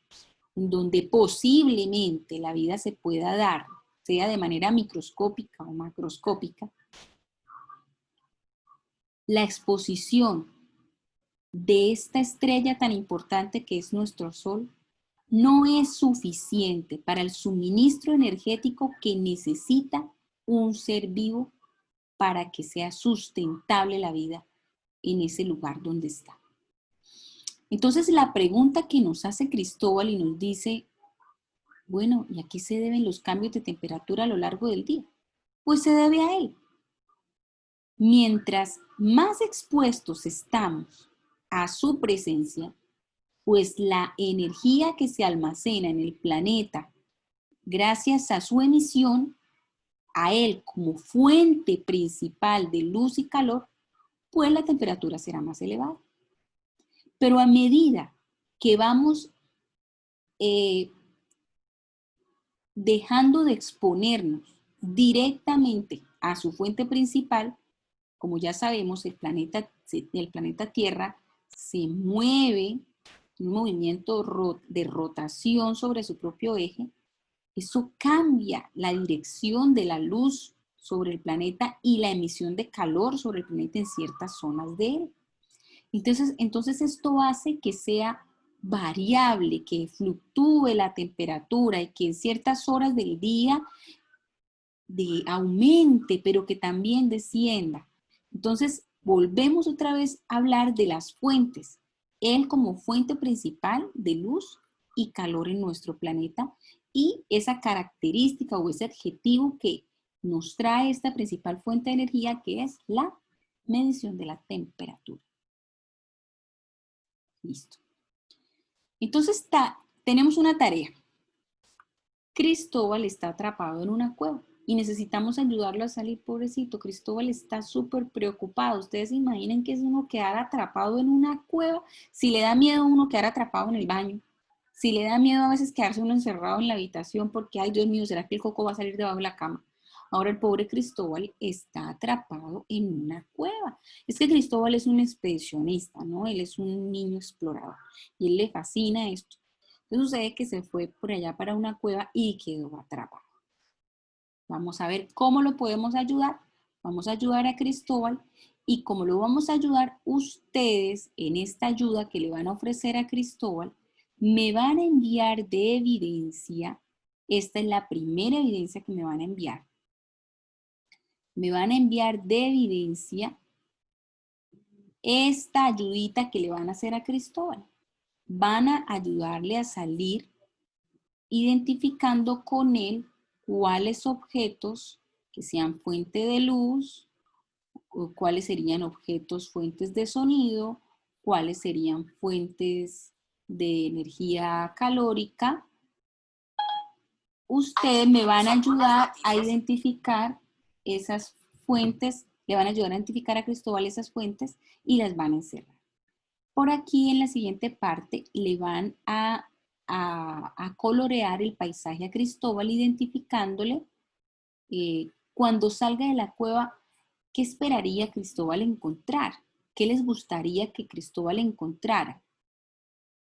donde posiblemente la vida se pueda dar, sea de manera microscópica o macroscópica, la exposición de esta estrella tan importante que es nuestro Sol no es suficiente para el suministro energético que necesita un ser vivo para que sea sustentable la vida en ese lugar donde está. Entonces la pregunta que nos hace Cristóbal y nos dice, bueno, ¿y a qué se deben los cambios de temperatura a lo largo del día? Pues se debe a él. Mientras más expuestos estamos a su presencia, pues la energía que se almacena en el planeta gracias a su emisión, a él como fuente principal de luz y calor, pues la temperatura será más elevada. Pero a medida que vamos dejando de exponernos directamente a su fuente principal, como ya sabemos, el planeta Tierra se mueve en un movimiento de rotación sobre su propio eje. Eso cambia la dirección de la luz sobre el planeta y la emisión de calor sobre el planeta en ciertas zonas de él. Entonces esto hace que sea variable, que fluctúe la temperatura y que en ciertas horas del día aumente, pero que también descienda. Entonces volvemos otra vez a hablar de las fuentes. Él como fuente principal de luz y calor en nuestro planeta y esa característica o ese adjetivo que nos trae esta principal fuente de energía, que es la medición de la temperatura. Listo. Entonces tenemos una tarea. Cristóbal está atrapado en una cueva y necesitamos ayudarlo a salir, pobrecito. Cristóbal está súper preocupado. Ustedes se imaginen que es uno quedar atrapado en una cueva. Si le da miedo a uno quedar atrapado en el baño, si le da miedo a veces quedarse uno encerrado en la habitación porque, ay Dios mío, ¿será que el coco va a salir debajo de la cama? Ahora el pobre Cristóbal está atrapado en una cueva. Es que Cristóbal es un expedicionista, ¿no? Él es un niño explorador y él le fascina esto. Entonces sucede que se fue por allá para una cueva y quedó atrapado. Vamos a ver cómo lo podemos ayudar. Vamos a ayudar a Cristóbal y cómo lo vamos a ayudar ustedes en esta ayuda que le van a ofrecer a Cristóbal, me van a enviar de evidencia. Esta es la primera evidencia que me van a enviar. Me van a enviar de evidencia esta ayudita que le van a hacer a Cristóbal. Van a ayudarle a salir identificando con él cuáles objetos que sean fuente de luz, o cuáles serían objetos fuentes de sonido, cuáles serían fuentes de energía calórica. Ustedes me van a ayudar a identificar esas fuentes, le van a ayudar a identificar a Cristóbal esas fuentes y las van a encerrar. Por aquí en la siguiente parte le van a colorear el paisaje a Cristóbal identificándole cuando salga de la cueva, ¿qué esperaría Cristóbal encontrar? ¿Qué les gustaría que Cristóbal encontrara?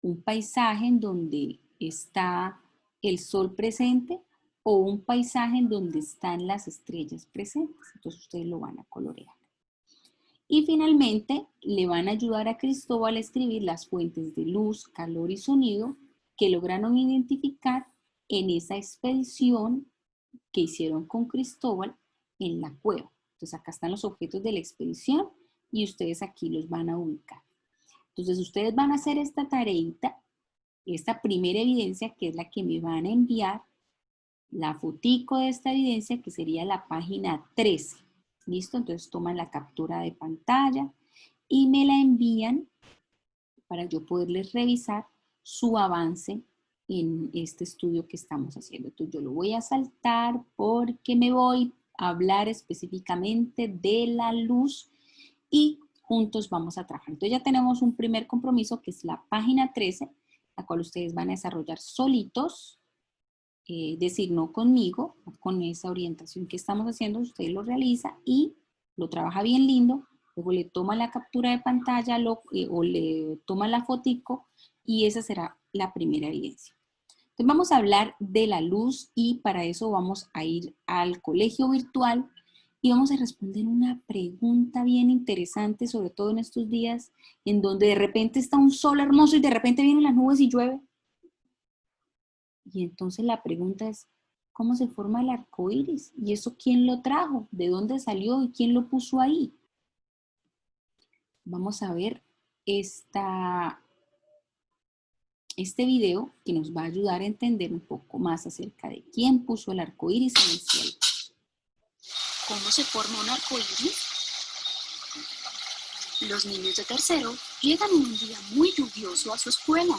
¿Un paisaje en donde está el sol presente o un paisaje en donde están las estrellas presentes? Entonces ustedes lo van a colorear. Y finalmente le van a ayudar a Cristóbal a escribir las fuentes de luz, calor y sonido que lograron identificar en esa expedición que hicieron con Cristóbal en la cueva. Entonces acá están los objetos de la expedición y ustedes aquí los van a ubicar. Entonces ustedes van a hacer esta tareita, esta primera evidencia que es la que me van a enviar, la fotico de esta evidencia que sería la página 13. ¿Listo? Entonces toman la captura de pantalla y me la envían para yo poderles revisar su avance en este estudio que estamos haciendo. Entonces yo lo voy a saltar porque me voy a hablar específicamente de la luz y juntos vamos a trabajar. Entonces ya tenemos un primer compromiso que es la página 13, la cual ustedes van a desarrollar solitos, decir no conmigo, con esa orientación que estamos haciendo, usted lo realiza y lo trabaja bien lindo, luego le toma la captura de pantalla o le toma la fotico y esa será la primera evidencia. Entonces vamos a hablar de la luz y para eso vamos a ir al colegio virtual y vamos a responder una pregunta bien interesante, sobre todo en estos días en donde de repente está un sol hermoso y de repente vienen las nubes y llueve. Y entonces la pregunta es, ¿cómo se forma el arco iris? ¿Y eso quién lo trajo? ¿De dónde salió y quién lo puso ahí? Vamos a ver este video que nos va a ayudar a entender un poco más acerca de quién puso el arco iris en el cielo.
¿Cómo se forma un arco iris? Los niños de tercero llegan un día muy lluvioso a su escuela.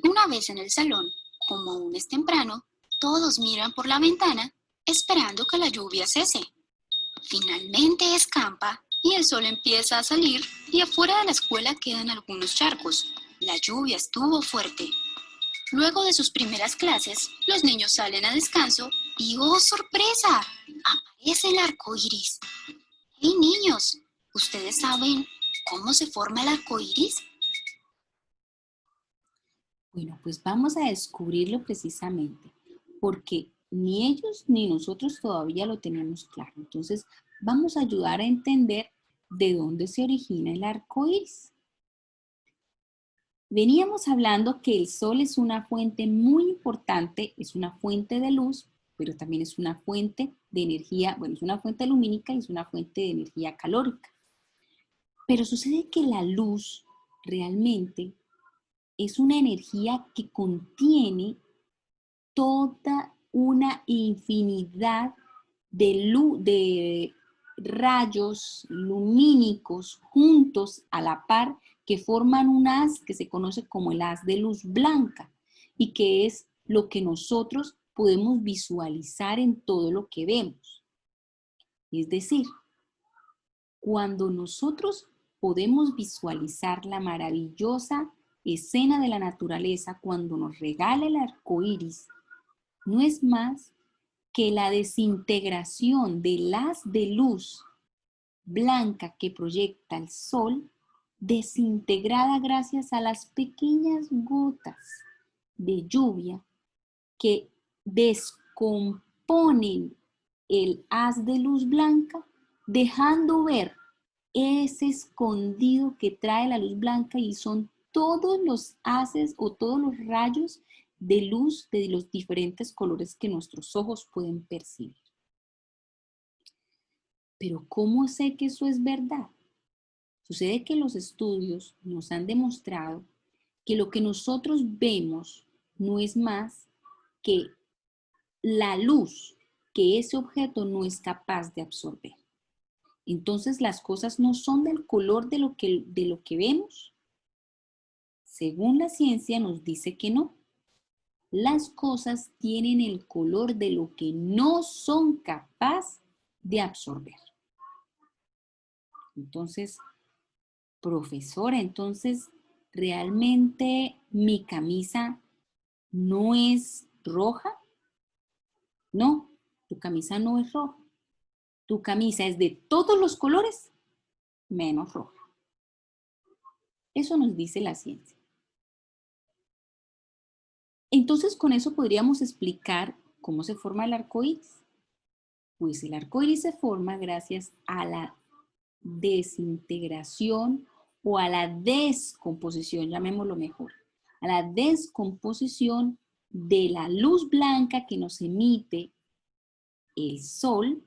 Una vez en el salón, como aún es temprano, todos miran por la ventana esperando que la lluvia cese. Finalmente escampa y el sol empieza a salir y afuera de la escuela quedan algunos charcos. La lluvia estuvo fuerte. Luego de sus primeras clases, los niños salen a descanso y ¡oh, sorpresa! Aparece el arco iris. ¡Hey, niños! ¿Ustedes saben cómo se forma el arco iris?
Bueno, pues vamos a descubrirlo precisamente, porque ni ellos ni nosotros todavía lo tenemos claro. Entonces, vamos a ayudar a entender de dónde se origina el arco iris. Veníamos hablando que el sol es una fuente muy importante, es una fuente de luz, pero también es una fuente de energía, bueno, es una fuente lumínica y es una fuente de energía calórica. Pero sucede que la luz realmente es una energía que contiene toda una infinidad de rayos lumínicos juntos a la par que forman un haz que se conoce como el haz de luz blanca y que es lo que nosotros podemos visualizar en todo lo que vemos. Es decir, cuando nosotros podemos visualizar la maravillosa escena de la naturaleza, cuando nos regala el arco iris, no es más que la desintegración del haz de luz blanca que proyecta el sol, desintegrada gracias a las pequeñas gotas de lluvia que descomponen el haz de luz blanca, dejando ver ese escondido que trae la luz blanca y son todos los haces o todos los rayos de luz de los diferentes colores que nuestros ojos pueden percibir. Pero ¿cómo sé que eso es verdad? Sucede que los estudios nos han demostrado que lo que nosotros vemos no es más que la luz que ese objeto no es capaz de absorber. Entonces las cosas no son del color de lo que vemos. Según la ciencia nos dice que no. Las cosas tienen el color de lo que no son capaces de absorber. Entonces, profesora, entonces, ¿realmente mi camisa no es roja? No, Tu camisa no es roja. Tu camisa es de todos los colores menos roja. Eso nos dice la ciencia. Entonces, con eso podríamos explicar cómo se forma el arco iris. Pues el arco iris se forma gracias a la desintegración o a la descomposición, llamémoslo mejor, a la descomposición de la luz blanca que nos emite el sol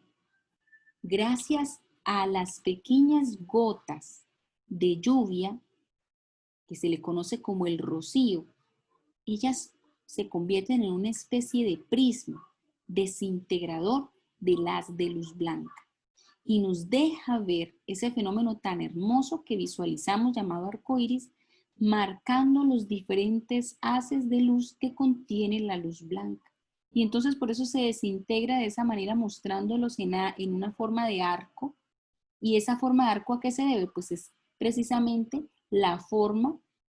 gracias a las pequeñas gotas de lluvia que se le conoce como el rocío. Ellas se convierten en una especie de prisma desintegrador del haz de luz blanca y nos deja ver ese fenómeno tan hermoso que visualizamos llamado arco iris, marcando los diferentes haces de luz que contiene la luz blanca. Y entonces por eso se desintegra de esa manera, mostrándolos en una forma de arco. ¿Y esa forma de arco a qué se debe? Pues es precisamente la forma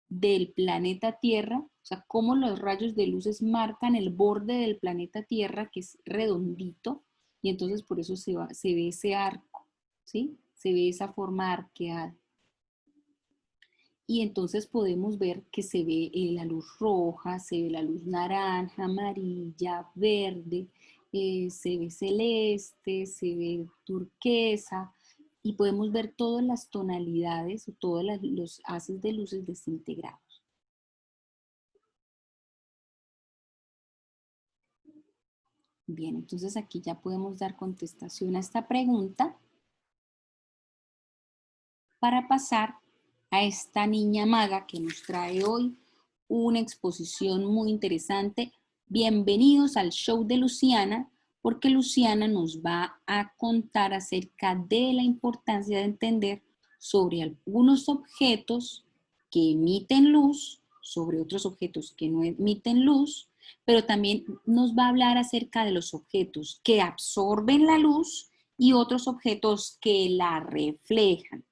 del planeta Tierra, o sea, cómo los rayos de luces marcan el borde del planeta Tierra, que es redondito, y entonces por eso se ve ese arco, ¿sí? Se ve esa forma arqueada. Y entonces podemos ver que se ve la luz roja, se ve la luz naranja, amarilla, verde, se ve celeste, se ve turquesa, y podemos ver todas las tonalidades o todos los haces de luces desintegrados. Bien, entonces aquí ya podemos dar contestación a esta pregunta para pasar a esta niña maga que nos trae hoy una exposición muy interesante. Bienvenidos al show de Luciana, porque Luciana nos va a contar acerca de la importancia de entender sobre algunos objetos que emiten luz, sobre otros objetos que no emiten luz, pero también nos va a hablar acerca de los objetos que absorben la luz y otros objetos que la reflejan.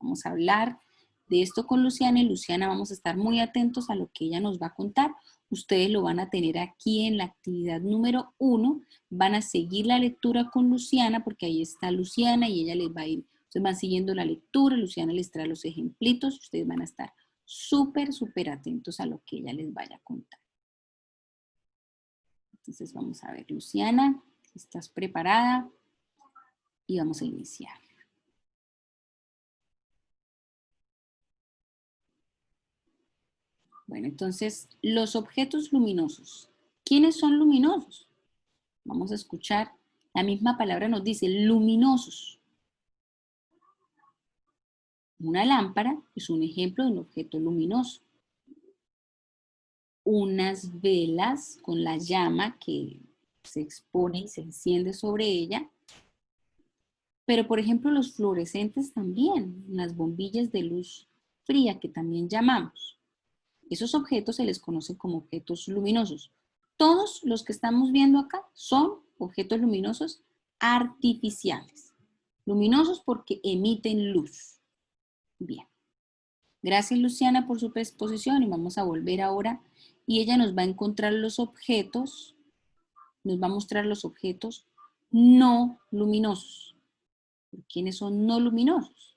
Vamos a hablar de esto con Luciana, y Luciana vamos a estar muy atentos a lo que ella nos va a contar. Ustedes lo van a tener aquí en la actividad número 1. Van a seguir la lectura con Luciana porque ahí está Luciana y ella les va a ir. Ustedes van siguiendo la lectura, Luciana les trae los ejemplitos. Ustedes van a estar súper, súper atentos a lo que ella les vaya a contar. Entonces vamos a ver, Luciana, ¿estás preparada? Y vamos a iniciar. Bueno, entonces, los objetos luminosos. ¿Quiénes son luminosos? Vamos a escuchar. La misma palabra nos dice luminosos. Una lámpara es un ejemplo de un objeto luminoso. Unas velas con la llama que se expone y se enciende sobre ella. Pero, por ejemplo, los fluorescentes también, las bombillas de luz fría que también llamamos. Esos objetos se les conoce como objetos luminosos. Todos los que estamos viendo acá son objetos luminosos artificiales. Luminosos porque emiten luz. Bien. Gracias, Luciana, por su exposición, y vamos a volver ahora y ella nos va a encontrar los objetos, nos va a mostrar los objetos no luminosos. ¿Quiénes son no luminosos?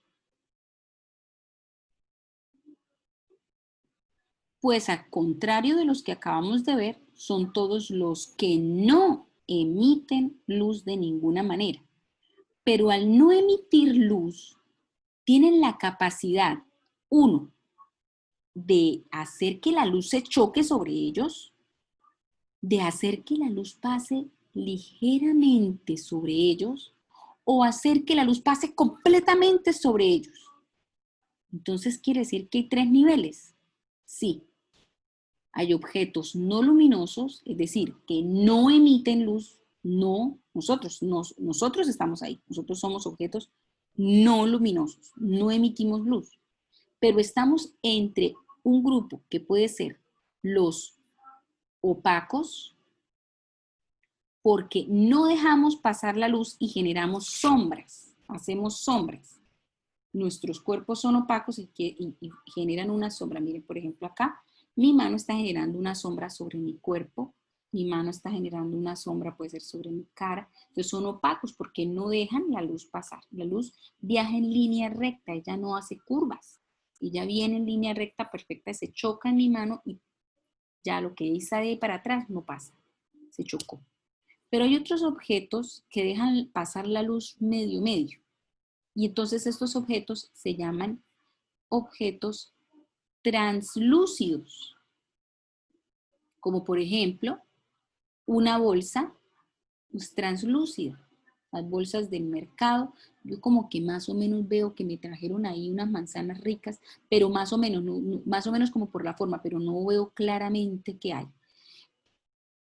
Pues al contrario de los que acabamos de ver, son todos los que no emiten luz de ninguna manera. Pero al no emitir luz, tienen la capacidad, uno, de hacer que la luz se choque sobre ellos, de hacer que la luz pase ligeramente sobre ellos, o hacer que la luz pase completamente sobre ellos. Entonces quiere decir que hay 3 niveles. Sí. Hay objetos no luminosos, es decir, que no emiten luz, nosotros estamos ahí, nosotros somos objetos no luminosos, no emitimos luz, pero estamos entre un grupo que puede ser los opacos, porque no dejamos pasar la luz y generamos sombras, hacemos sombras. Nuestros cuerpos son opacos y generan una sombra. Miren, por ejemplo, acá mi mano está generando una sombra sobre mi cuerpo Mi mano está generando una sombra, puede ser sobre mi cara. Entonces son opacos porque no dejan la luz pasar. La luz viaja en línea recta, ella no hace curvas. Ella viene en línea recta perfecta, se choca en mi mano y ya lo que hice de ahí para atrás no pasa, se chocó. Pero hay otros objetos que dejan pasar la luz medio medio. Y entonces estos objetos se llaman objetos translúcidos, como por ejemplo una bolsa es translúcida. Las bolsas del mercado, yo como que más o menos veo que me trajeron ahí unas manzanas ricas, pero más o menos, más o menos como por la forma, pero no veo claramente qué hay.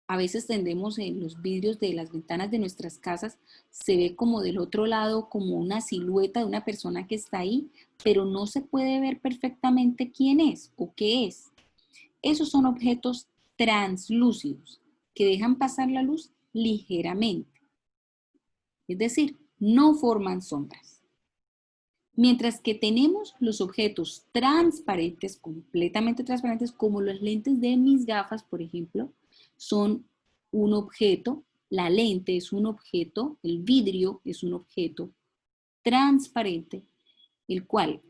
A veces tendemos en los vidrios de las ventanas de nuestras casas, se ve como del otro lado como una silueta de una persona que está ahí, pero no se puede ver perfectamente quién es o qué es. Esos son objetos translúcidos que dejan pasar la luz ligeramente, es decir, no forman sombras. Mientras que tenemos los objetos transparentes, completamente transparentes, como los lentes de mis gafas, por ejemplo, son un objeto, la lente es un objeto, el vidrio es un objeto transparente, el cual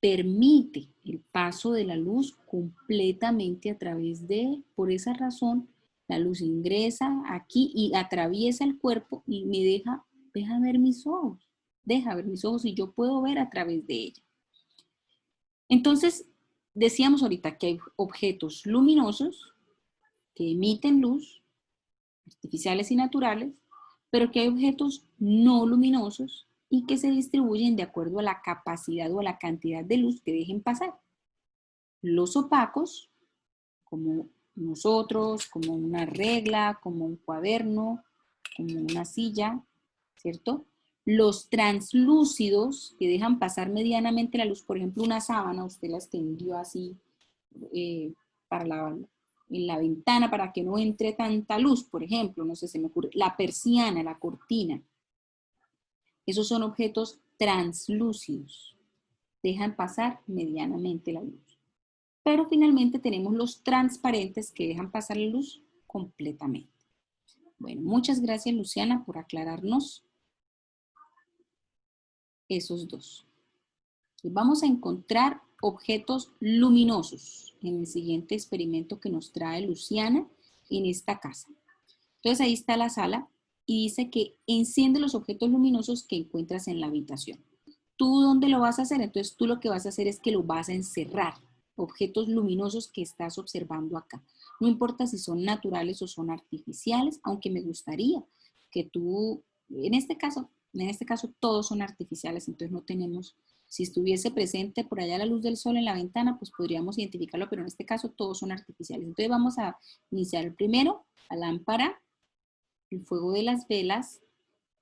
permite el paso de la luz completamente a través de él. Por esa razón, la luz ingresa aquí y atraviesa el cuerpo y me deja ver mis ojos. Deja ver mis ojos y yo puedo ver a través de ella. Entonces, decíamos ahorita que hay objetos luminosos que emiten luz, artificiales y naturales, pero que hay objetos no luminosos y que se distribuyen de acuerdo a la capacidad o a la cantidad de luz que dejen pasar. Los opacos, como nosotros, como una regla, como un cuaderno, como una silla, ¿cierto? Los translúcidos que dejan pasar medianamente la luz, por ejemplo, una sábana, usted la extendió así eh, para en la ventana para que no entre tanta luz, por ejemplo, no sé, se me ocurre, la persiana, la cortina. Esos son objetos translúcidos, dejan pasar medianamente la luz. Pero finalmente tenemos los transparentes que dejan pasar la luz completamente. Bueno, muchas gracias Luciana por aclararnos esos dos. Y vamos a encontrar objetos luminosos en el siguiente experimento que nos trae Luciana en esta casa. Entonces ahí está la sala y dice que enciende los objetos luminosos que encuentras en la habitación. ¿Tú dónde lo vas a hacer? Entonces tú lo que vas a hacer es que lo vas a encerrar. Objetos luminosos que estás observando acá. No importa si son naturales o son artificiales, aunque me gustaría que tú, en este caso todos son artificiales, entonces no tenemos, si estuviese presente por allá la luz del sol en la ventana, pues podríamos identificarlo, pero en este caso todos son artificiales. Entonces vamos a iniciar el primero, la lámpara, el fuego de las velas,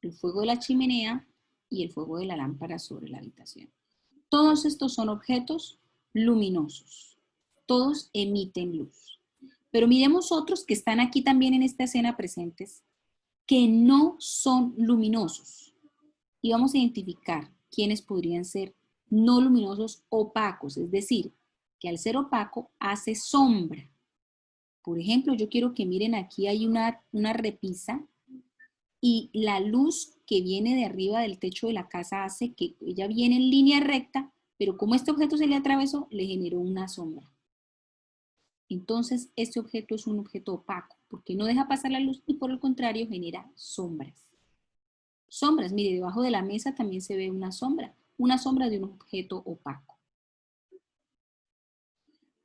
el fuego de la chimenea y el fuego de la lámpara sobre la habitación. Todos estos son objetos luminosos. Todos emiten luz. Pero miremos otros que están aquí también en esta escena presentes, que no son luminosos. Y vamos a identificar quiénes podrían ser no luminosos opacos, es decir, que al ser opaco hace sombra. Por ejemplo, yo quiero que miren aquí hay una repisa y la luz que viene de arriba del techo de la casa hace que ella viene en línea recta, pero como este objeto se le atravesó, le generó una sombra. Entonces, este objeto es un objeto opaco, porque no deja pasar la luz y por el contrario genera sombras. Sombras, mire, debajo de la mesa también se ve una sombra de un objeto opaco.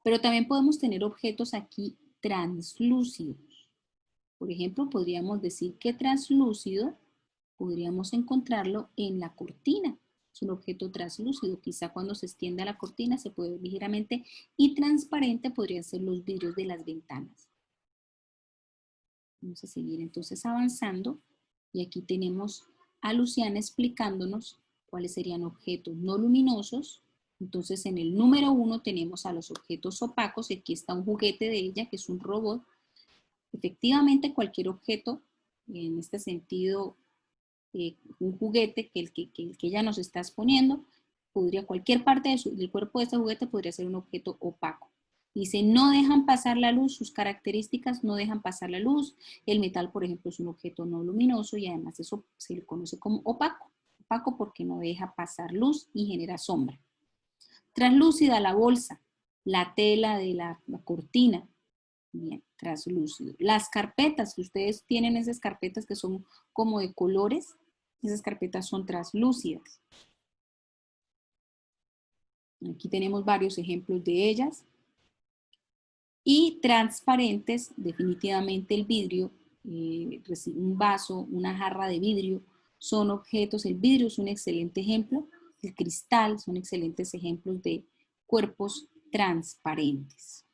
Pero también podemos tener objetos aquí translúcidos. Por ejemplo, podríamos decir que translúcido podríamos encontrarlo en la cortina. Es un objeto translúcido. Quizá cuando se extienda la cortina se puede ver ligeramente y transparente podrían ser los vidrios de las ventanas. Vamos a seguir entonces avanzando y aquí tenemos a Luciana explicándonos cuáles serían objetos no luminosos. Entonces en el número 1 tenemos a los objetos opacos. Aquí está un juguete de ella que es un robot. Efectivamente cualquier objeto, en este sentido un juguete que el que ella nos está exponiendo, cualquier parte del cuerpo de este juguete podría ser un objeto opaco. Dice, no dejan pasar la luz, sus características no dejan pasar la luz. El metal, por ejemplo, es un objeto no luminoso y además eso se le conoce como opaco. Opaco porque no deja pasar luz y genera sombra. Translúcida la bolsa, la tela de la cortina. Bien, translúcido. Las carpetas, que ustedes tienen esas carpetas que son como de colores, esas carpetas son translúcidas. Aquí tenemos varios ejemplos de ellas. Y transparentes, definitivamente el vidrio, un vaso, una jarra de vidrio, son objetos, el vidrio es un excelente ejemplo, el cristal son excelentes ejemplos de cuerpos transparentes.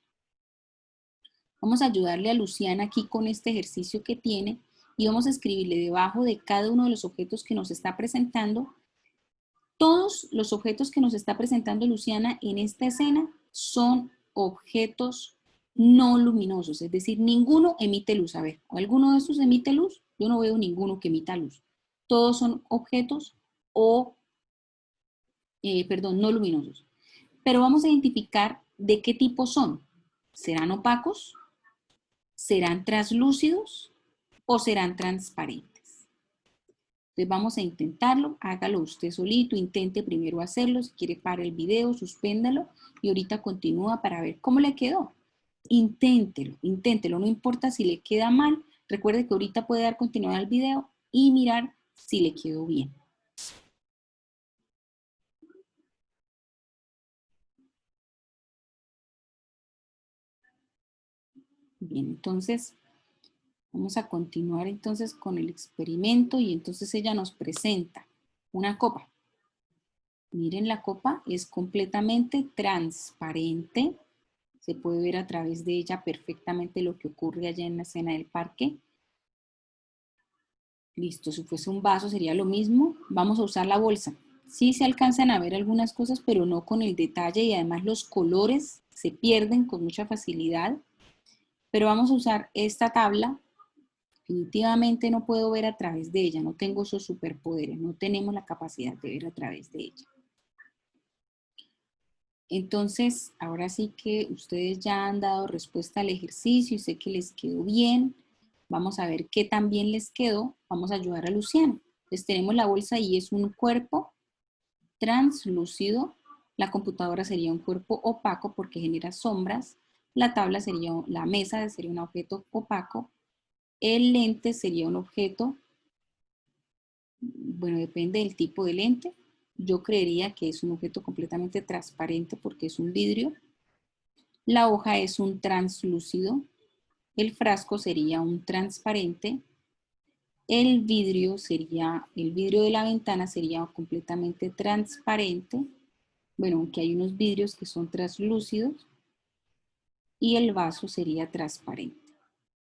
Vamos a ayudarle a Luciana aquí con este ejercicio que tiene y vamos a escribirle debajo de cada uno de los objetos que nos está presentando. Todos los objetos que nos está presentando Luciana en esta escena son objetos no luminosos, es decir, ninguno emite luz. A ver, ¿alguno de estos emite luz? Yo no veo ninguno que emita luz. Todos son objetos no luminosos. Pero vamos a identificar de qué tipo son. ¿Serán opacos? ¿Serán translúcidos? ¿O serán transparentes? Entonces vamos a intentarlo, hágalo usted solito, intente primero hacerlo, si quiere para el video, suspéndalo y ahorita continúa para ver cómo le quedó. Inténtelo, inténtelo, no importa si le queda mal, recuerde que ahorita puede dar continuidad al video y mirar si le quedó bien. Bien, entonces vamos a continuar entonces con el experimento y entonces ella nos presenta una copa. Miren, la copa es completamente transparente. Se puede ver a través de ella perfectamente lo que ocurre allá en la escena del parque. Listo, si fuese un vaso sería lo mismo. Vamos a usar la bolsa. Sí se alcanzan a ver algunas cosas, pero no con el detalle y además los colores se pierden con mucha facilidad. Pero vamos a usar esta tabla. Definitivamente no puedo ver a través de ella, no tengo esos superpoderes, no tenemos la capacidad de ver a través de ella. Entonces, ahora sí que ustedes ya han dado respuesta al ejercicio y sé que les quedó bien. Vamos a ver qué tan bien les quedó. Vamos a ayudar a Luciana. Entonces tenemos la bolsa y es un cuerpo translúcido. La computadora sería un cuerpo opaco porque genera sombras. La tabla sería, la mesa sería un objeto opaco. El lente sería un objeto, bueno, depende del tipo de lente. Yo creería que es un objeto completamente transparente porque es un vidrio. La hoja es un translúcido. El frasco sería un transparente. El vidrio de la ventana sería completamente transparente. Bueno, aunque hay unos vidrios que son translúcidos. Y el vaso sería transparente.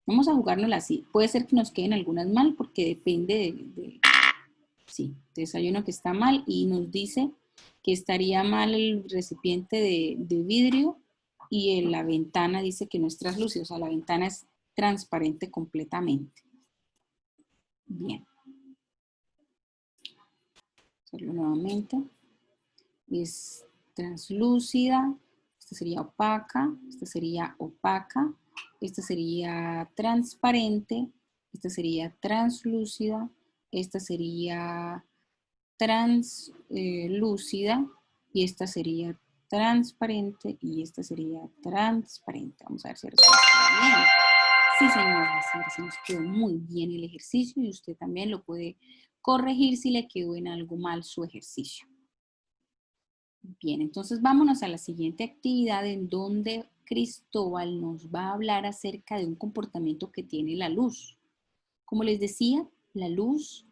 Vamos a jugárnosla así. Puede ser que nos queden algunas mal porque depende sí, entonces hay uno que está mal y nos dice que estaría mal el recipiente de vidrio y en la ventana dice que no es translúcido, o sea, la ventana es transparente completamente. Bien. Hacerlo nuevamente. Es translúcida, esta sería opaca, esta sería opaca, esta sería transparente, esta sería translúcida, esta sería translúcida y esta sería transparente y esta sería transparente. Vamos a ver si ahora se nos quedó bien. Sí, señora, se nos quedó muy bien el ejercicio y usted también lo puede corregir si le quedó en algo mal su ejercicio. Bien, entonces vámonos a la siguiente actividad en donde Cristóbal nos va a hablar acerca de un comportamiento que tiene la luz. Como les decía, la luz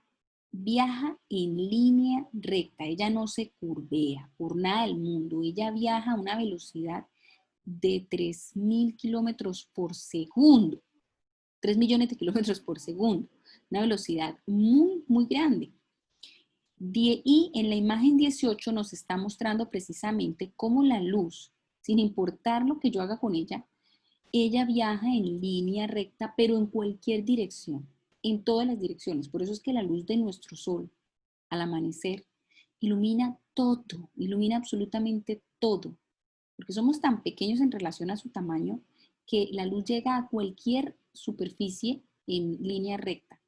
viaja en línea recta, ella no se curvea por nada del mundo, ella viaja a una velocidad de 3.000 kilómetros por segundo, 3 millones de kilómetros por segundo, una velocidad muy, muy grande. Y en la imagen 18 nos está mostrando precisamente cómo la luz, sin importar lo que yo haga con ella viaja en línea recta, pero en cualquier dirección, en todas las direcciones. Por eso es que la luz de nuestro sol, al amanecer, ilumina todo, ilumina absolutamente todo. porque somos tan pequeños en relación a su tamaño que la luz llega a cualquier superficie en línea recta.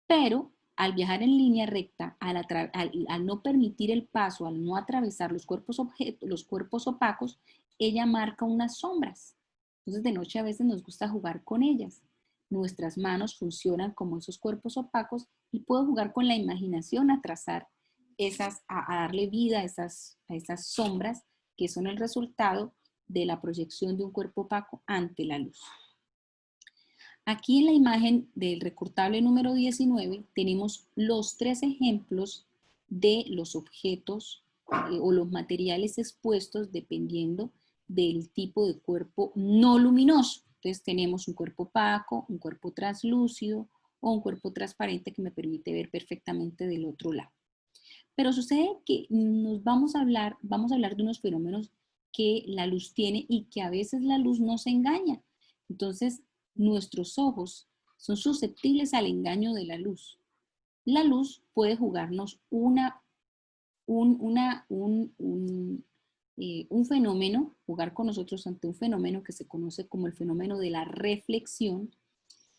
Pero al viajar en línea recta, al no permitir el paso, al no atravesar los cuerpos opacos, ella marca unas sombras. Entonces de noche a veces nos gusta jugar con ellas. Nuestras manos funcionan como esos cuerpos opacos y puedo jugar con la imaginación a trazar a darle vida a esas sombras que son el resultado de la proyección de un cuerpo opaco ante la luz. Aquí en la imagen del recortable número 19 tenemos los 3 ejemplos de los objetos o los materiales expuestos dependiendo del tipo de cuerpo no luminoso. Entonces tenemos un cuerpo opaco, un cuerpo translúcido o un cuerpo transparente que me permite ver perfectamente del otro lado. Pero sucede que vamos a hablar de unos fenómenos que la luz tiene y que a veces la luz nos engaña. Entonces, nuestros ojos son susceptibles al engaño de la luz. La luz puede jugarnos un fenómeno, jugar con nosotros ante un fenómeno que se conoce como el fenómeno de la reflexión,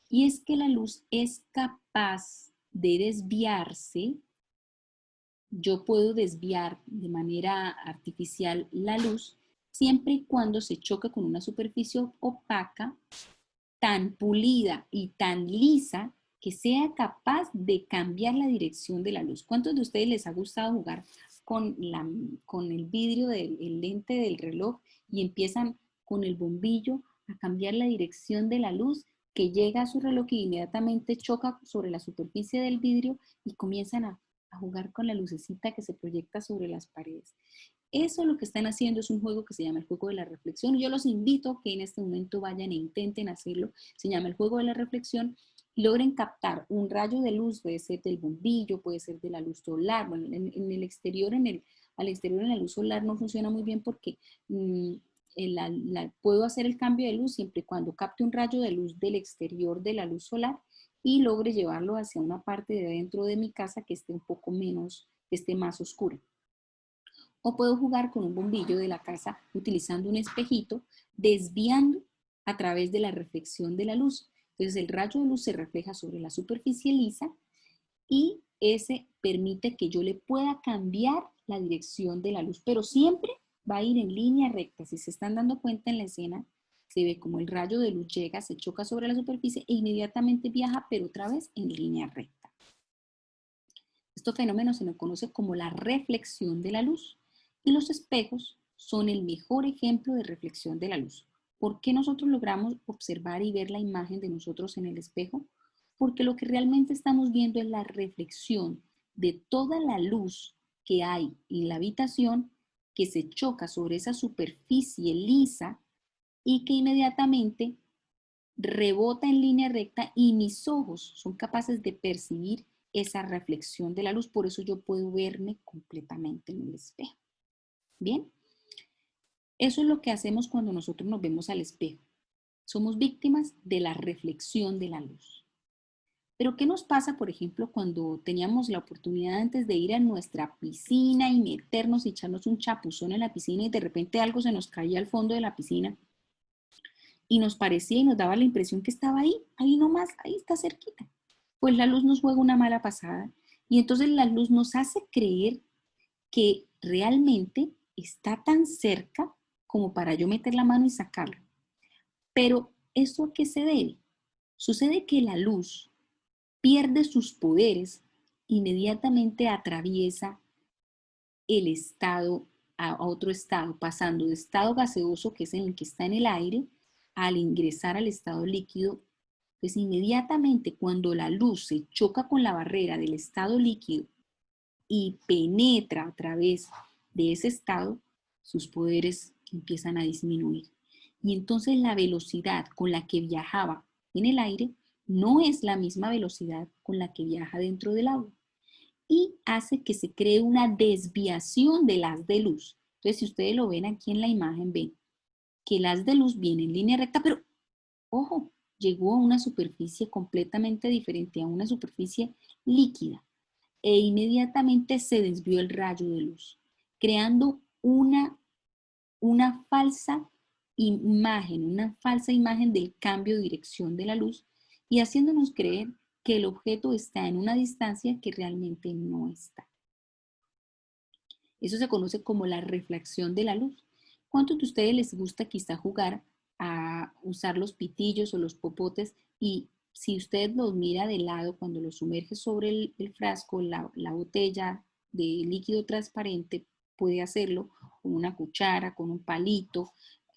y es que la luz es capaz de desviarse. Yo puedo desviar de manera artificial la luz siempre y cuando se choque con una superficie opaca tan pulida y tan lisa que sea capaz de cambiar la dirección de la luz. ¿Cuántos de ustedes les ha gustado jugar con el vidrio del lente del reloj y empiezan con el bombillo a cambiar la dirección de la luz que llega a su reloj y inmediatamente choca sobre la superficie del vidrio y comienzan a jugar con la lucecita que se proyecta sobre las paredes? Eso lo que están haciendo es un juego que se llama el juego de la reflexión. Yo los invito a que en este momento vayan e intenten hacerlo. Se llama el juego de la reflexión y logren captar un rayo de luz, puede ser del bombillo, puede ser de la luz solar. Bueno, en el exterior, al exterior en la luz solar no funciona muy bien porque puedo hacer el cambio de luz siempre y cuando capte un rayo de luz del exterior de la luz solar y logre llevarlo hacia una parte de dentro de mi casa que esté un poco menos, que esté más oscura. O puedo jugar con un bombillo de la casa utilizando un espejito, desviando a través de la reflexión de la luz. Entonces el rayo de luz se refleja sobre la superficie lisa y ese permite que yo le pueda cambiar la dirección de la luz, pero siempre va a ir en línea recta. Si se están dando cuenta en la escena, se ve como el rayo de luz llega, se choca sobre la superficie e inmediatamente viaja, pero otra vez en línea recta. Estos fenómenos se nos conoce como la reflexión de la luz y los espejos son el mejor ejemplo de reflexión de la luz. ¿Por qué nosotros logramos observar y ver la imagen de nosotros en el espejo? Porque lo que realmente estamos viendo es la reflexión de toda la luz que hay en la habitación que se choca sobre esa superficie lisa y que inmediatamente rebota en línea recta y mis ojos son capaces de percibir esa reflexión de la luz, por eso yo puedo verme completamente en el espejo. Bien, eso es lo que hacemos cuando nosotros nos vemos al espejo. Somos víctimas de la reflexión de la luz. Pero ¿qué nos pasa, por ejemplo, cuando teníamos la oportunidad antes de ir a nuestra piscina y meternos y echarnos un chapuzón en la piscina y de repente algo se nos caía al fondo de la piscina y nos parecía y nos daba la impresión que estaba ahí nomás, ahí está cerquita? Pues la luz nos juega una mala pasada y entonces la luz nos hace creer que realmente está tan cerca como para yo meter la mano y sacarlo. Pero ¿eso a qué se debe? Sucede que la luz pierde sus poderes, inmediatamente atraviesa el estado a otro estado, pasando de estado gaseoso, que es en el que está en el aire, al ingresar al estado líquido. Pues inmediatamente cuando la luz se choca con la barrera del estado líquido y penetra a través de ese estado, sus poderes empiezan a disminuir. Y entonces la velocidad con la que viajaba en el aire no es la misma velocidad con la que viaja dentro del agua. Y hace que se cree una desviación del haz de luz. Entonces, si ustedes lo ven aquí en la imagen, ven que el haz de luz viene en línea recta, pero ojo, llegó a una superficie completamente diferente, a una superficie líquida, e inmediatamente se desvió el rayo de luz, creando una falsa imagen del cambio de dirección de la luz y haciéndonos creer que el objeto está en una distancia que realmente no está. Eso se conoce como la refracción de la luz. ¿Cuántos de ustedes les gusta quizá jugar a usar los pitillos o los popotes y si usted los mira de lado cuando los sumerge sobre el frasco, la botella de líquido transparente, puede hacerlo con una cuchara, con un palito,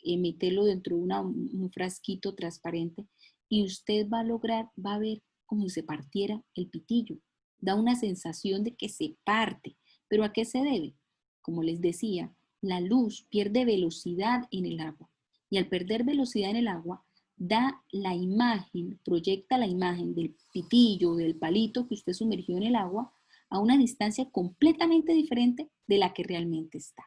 meterlo dentro de un frasquito transparente y usted va a lograr, va a ver como si se partiera el pitillo. Da una sensación de que se parte. ¿Pero a qué se debe? Como les decía, la luz pierde velocidad en el agua y al perder velocidad en el agua da la imagen, proyecta la imagen del pitillo, del palito que usted sumergió en el agua a una distancia completamente diferente de la que realmente está.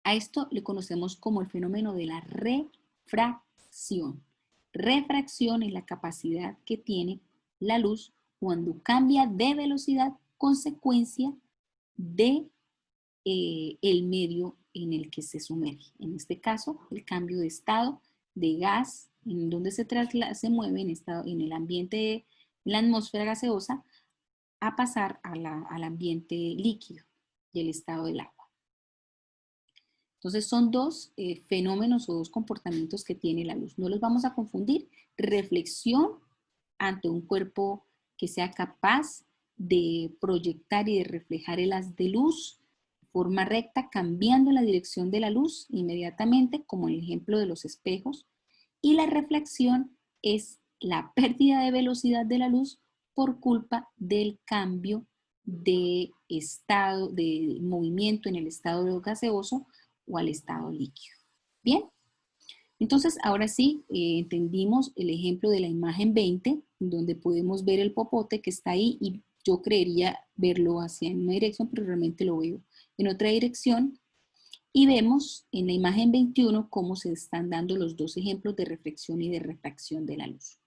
A esto le conocemos como el fenómeno de la refracción. Refracción es la capacidad que tiene la luz cuando cambia de velocidad consecuencia de el medio en el que se sumerge. En este caso, el cambio de estado de gas en donde se mueve en el ambiente, en la atmósfera gaseosa, a pasar al ambiente líquido y el estado del agua. Entonces son dos fenómenos o dos comportamientos que tiene la luz. No los vamos a confundir. Reflexión ante un cuerpo que sea capaz de proyectar y de reflejar el haz de luz de forma recta, cambiando la dirección de la luz inmediatamente, como en el ejemplo de los espejos. Y la reflexión es la pérdida de velocidad de la luz por culpa del cambio de estado, de movimiento en el estado gaseoso o al estado líquido. Bien, entonces ahora sí entendimos el ejemplo de la imagen 20, donde podemos ver el popote que está ahí y yo creería verlo hacia una dirección, pero realmente lo veo en otra dirección. Y vemos en la imagen 21 cómo se están dando los dos ejemplos de reflexión y de refracción de la luz.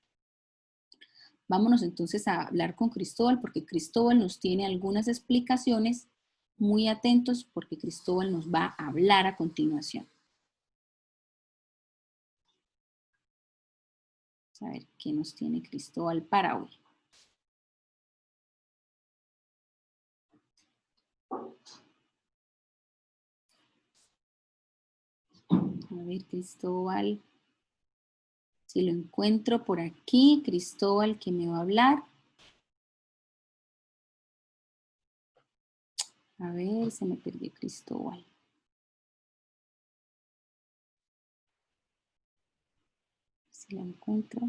Vámonos entonces a hablar con Cristóbal, porque Cristóbal nos tiene algunas explicaciones. Muy atentos porque Cristóbal nos va a hablar a continuación. Vamos a ver qué nos tiene Cristóbal para hoy. A ver, Cristóbal, si lo encuentro por aquí, Cristóbal que me va a hablar. A ver, se me perdió Cristóbal. Si lo encuentro.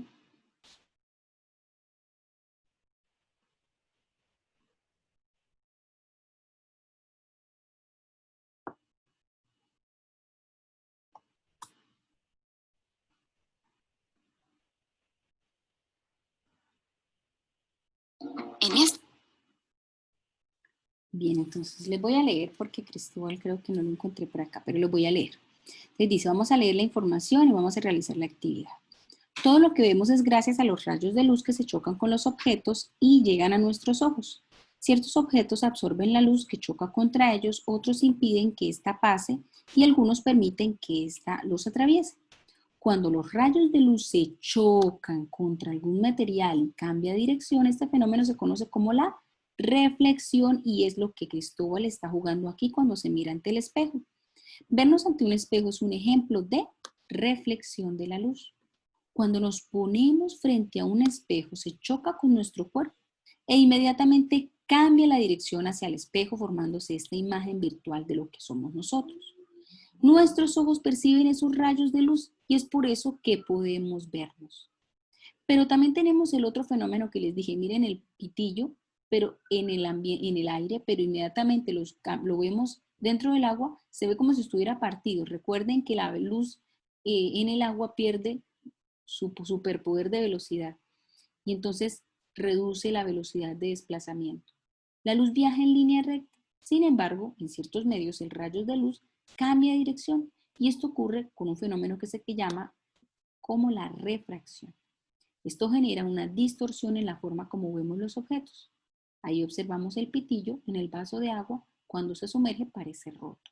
En este
Bien, entonces les voy a leer porque Cristóbal creo que no lo encontré por acá, pero lo voy a leer. Les dice, vamos a leer la información y vamos a realizar la actividad. Todo lo que vemos es gracias a los rayos de luz que se chocan con los objetos y llegan a nuestros ojos. Ciertos objetos absorben la luz que choca contra ellos, otros impiden que ésta pase y algunos permiten que ésta los atraviese. Cuando los rayos de luz se chocan contra algún material y cambia de dirección, este fenómeno se conoce como la reflexión y es lo que Cristóbal está jugando aquí cuando se mira ante el espejo. Vernos ante un espejo es un ejemplo de reflexión de la luz. Cuando nos ponemos frente a un espejo, se choca con nuestro cuerpo e inmediatamente cambia la dirección hacia el espejo, formándose esta imagen virtual de lo que somos nosotros. Nuestros ojos perciben esos rayos de luz y es por eso que podemos vernos. Pero también tenemos el otro fenómeno que les dije, miren el pitillo, pero en el aire, pero inmediatamente lo vemos dentro del agua, se ve como si estuviera partido. Recuerden que la luz en el agua pierde su superpoder de velocidad y entonces reduce la velocidad de desplazamiento. La luz viaja en línea recta, sin embargo, en ciertos medios el rayo de luz cambia de dirección y esto ocurre con un fenómeno que se llama como la refracción. Esto genera una distorsión en la forma como vemos los objetos. Ahí observamos el pitillo en el vaso de agua, cuando se sumerge parece roto.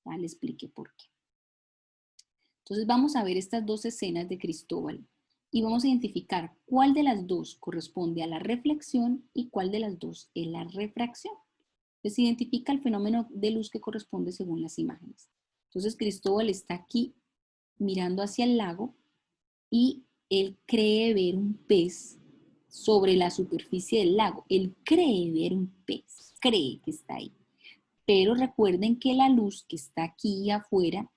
Ya le expliqué por qué. Entonces vamos a ver estas dos escenas de Cristóbal y vamos a identificar cuál de las dos corresponde a la reflexión y cuál de las dos es la refracción. Entonces identifica el fenómeno de luz que corresponde según las imágenes. Entonces Cristóbal está aquí mirando hacia el lago y él cree ver un pez sobre la superficie del lago. Él cree ver un pez, cree que está ahí. Pero recuerden que la luz que está aquí afuera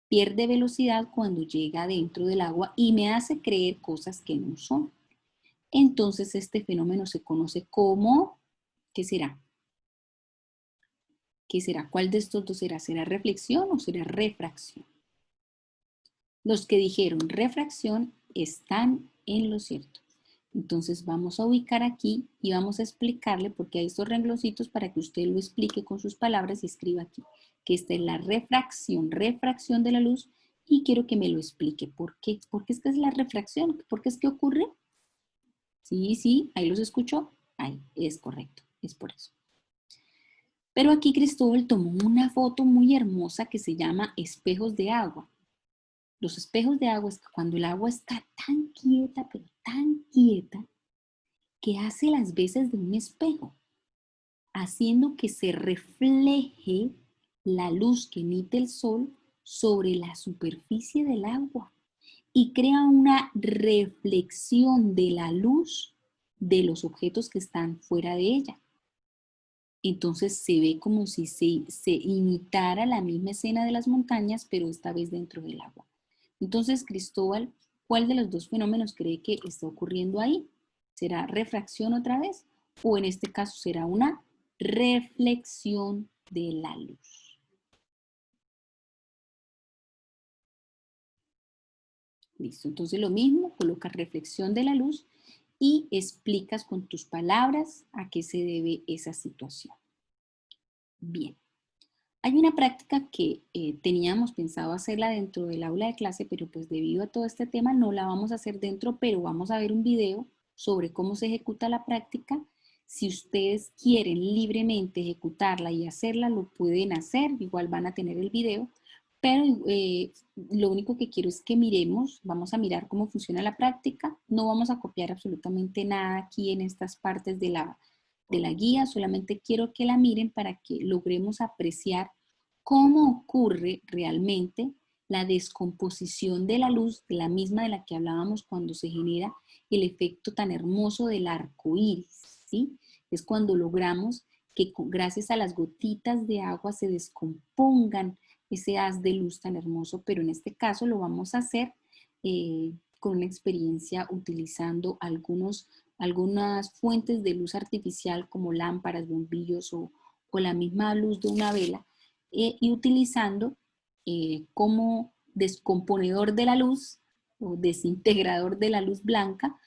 pierde velocidad cuando llega dentro del agua y me hace creer cosas que no son. Entonces este fenómeno se conoce como, ¿qué será? ¿Qué será? ¿Cuál de estos dos será? ¿Será reflexión o será refracción? Los que dijeron refracción están en lo cierto. Entonces vamos a ubicar aquí y vamos a explicarle, porque hay estos rengloncitos para que usted lo explique con sus palabras y escriba aquí, que esta es la refracción, refracción de la luz, y quiero que me lo explique. ¿Por qué? ¿Por qué es que es la refracción? ¿Por qué es que ocurre? Sí, ahí los escuchó. Ahí, es correcto, es por eso. Pero aquí Cristóbal tomó una foto muy hermosa que se llama espejos de agua. Los espejos de agua es que cuando el agua está tan quieta, pero tan quieta, que hace las veces de un espejo, haciendo que se refleje la luz que emite el sol sobre la superficie del agua y crea una reflexión de la luz de los objetos que están fuera de ella. Entonces se ve como si se imitara la misma escena de las montañas, pero esta vez dentro del agua. Entonces, Cristóbal, ¿cuál de los dos fenómenos cree que está ocurriendo ahí? ¿Será refracción otra vez? ¿O en este caso será una reflexión de la luz? Listo, entonces lo mismo, colocas reflexión de la luz y explicas con tus palabras a qué se debe esa situación. Bien. Hay una práctica que teníamos pensado hacerla dentro del aula de clase, pero pues debido a todo este tema no la vamos a hacer dentro, pero vamos a ver un video sobre cómo se ejecuta la práctica. Si ustedes quieren libremente ejecutarla y hacerla, lo pueden hacer, igual van a tener el video, pero lo único que quiero es que miremos, vamos a mirar cómo funciona la práctica, no vamos a copiar absolutamente nada aquí en estas partes de la guía, solamente quiero que la miren para que logremos apreciar cómo ocurre realmente la descomposición de la luz, de la misma de la que hablábamos cuando se genera el efecto tan hermoso del arco iris, ¿sí? Es cuando logramos que gracias a las gotitas de agua se descompongan ese haz de luz tan hermoso, pero en este caso lo vamos a hacer con una experiencia utilizando algunas fuentes de luz artificial como lámparas, bombillos o la misma luz de una vela, y utilizando como descomponedor de la luz o desintegrador de la luz blanca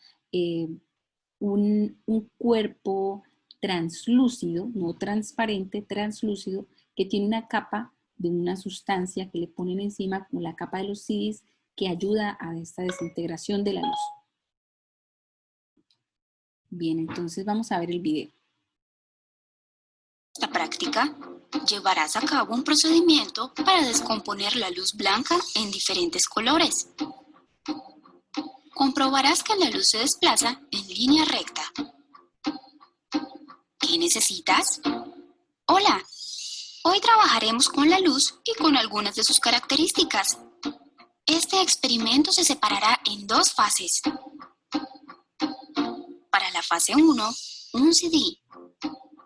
un cuerpo translúcido, no transparente, translúcido, que tiene una capa de una sustancia que le ponen encima como la capa de los CDs que ayuda a esta desintegración de la luz. Bien, entonces vamos a ver el video.
En esta práctica, llevarás a cabo un procedimiento para descomponer la luz blanca en diferentes colores. Comprobarás que la luz se desplaza en línea recta. ¿Qué necesitas? Hola, hoy trabajaremos con la luz y con algunas de sus características. Este experimento se separará en dos fases. Para la fase 1, un CD,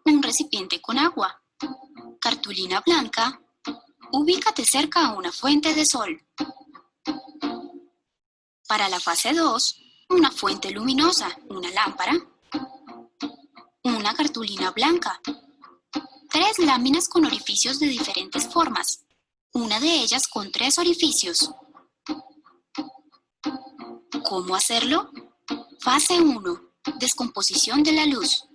un recipiente con agua, cartulina blanca, ubícate cerca a una fuente de sol. Para la fase 2, una fuente luminosa, una lámpara, una cartulina blanca, 3 láminas con orificios de diferentes formas, una de ellas con 3 orificios. ¿Cómo hacerlo? Fase 1. Descomposición de la luz.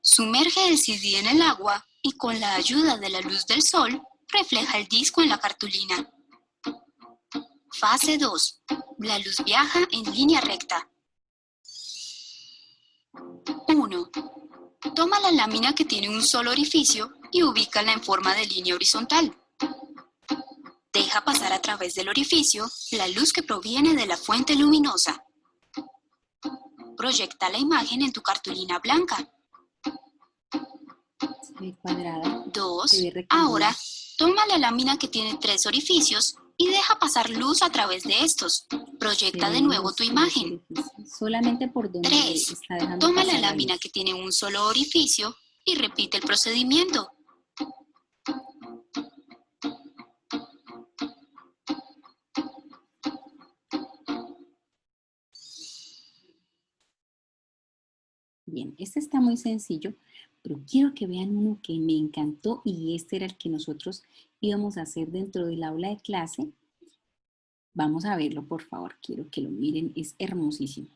Sumerge el CD en el agua y con la ayuda de la luz del sol, refleja el disco en la cartulina. Fase 2. La luz viaja en línea recta. 1. Toma la lámina que tiene un solo orificio y ubícala en forma de línea horizontal. Deja pasar a través del orificio la luz que proviene de la fuente luminosa. Proyecta la imagen en tu cartulina blanca.
Se ve cuadrada, se
2.
ve rectangular.
Ahora, toma la lámina que tiene 3 orificios y deja pasar luz a través de estos. Proyecta de nuevo tu imagen.
Solamente por donde
3.
está dejando
Toma la
pasar la
lámina
luz.
que tiene un solo orificio y repite el procedimiento.
Bien, este está muy sencillo, pero quiero que vean uno que me encantó y este era el que nosotros íbamos a hacer dentro del aula de clase. Vamos a verlo, por favor. Quiero que lo miren, es hermosísimo.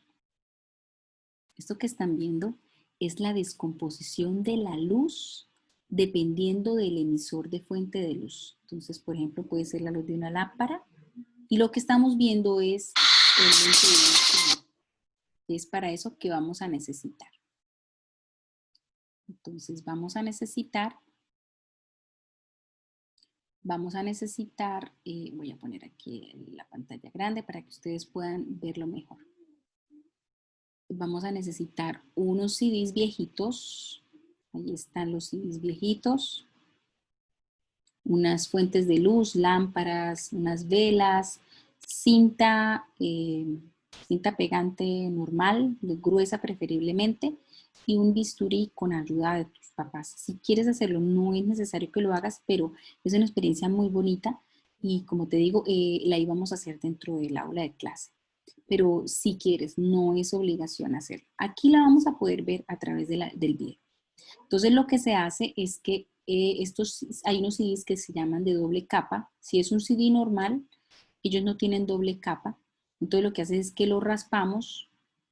Esto que están viendo es la descomposición de la luz dependiendo del emisor de fuente de luz. Entonces, por ejemplo, puede ser la luz de una lámpara y lo que estamos viendo es el lente de luz. Es para eso que vamos a necesitar. Entonces, vamos a necesitar, voy a poner aquí la pantalla grande para que ustedes puedan verlo mejor. Vamos a necesitar unos CDs viejitos. Ahí están los CDs viejitos. Unas fuentes de luz, lámparas, unas velas, cinta, cinta pegante normal, gruesa preferiblemente, y un bisturí con ayuda de tus papás. Si quieres hacerlo, no es necesario que lo hagas, pero es una experiencia muy bonita y como te digo, la íbamos a hacer dentro del aula de clase. Pero si quieres, no es obligación hacerlo. Aquí la vamos a poder ver a través de del video. Entonces lo que se hace es que hay unos CDs que se llaman de doble capa. Si es un CD normal, ellos no tienen doble capa. Entonces lo que hace es que lo raspamos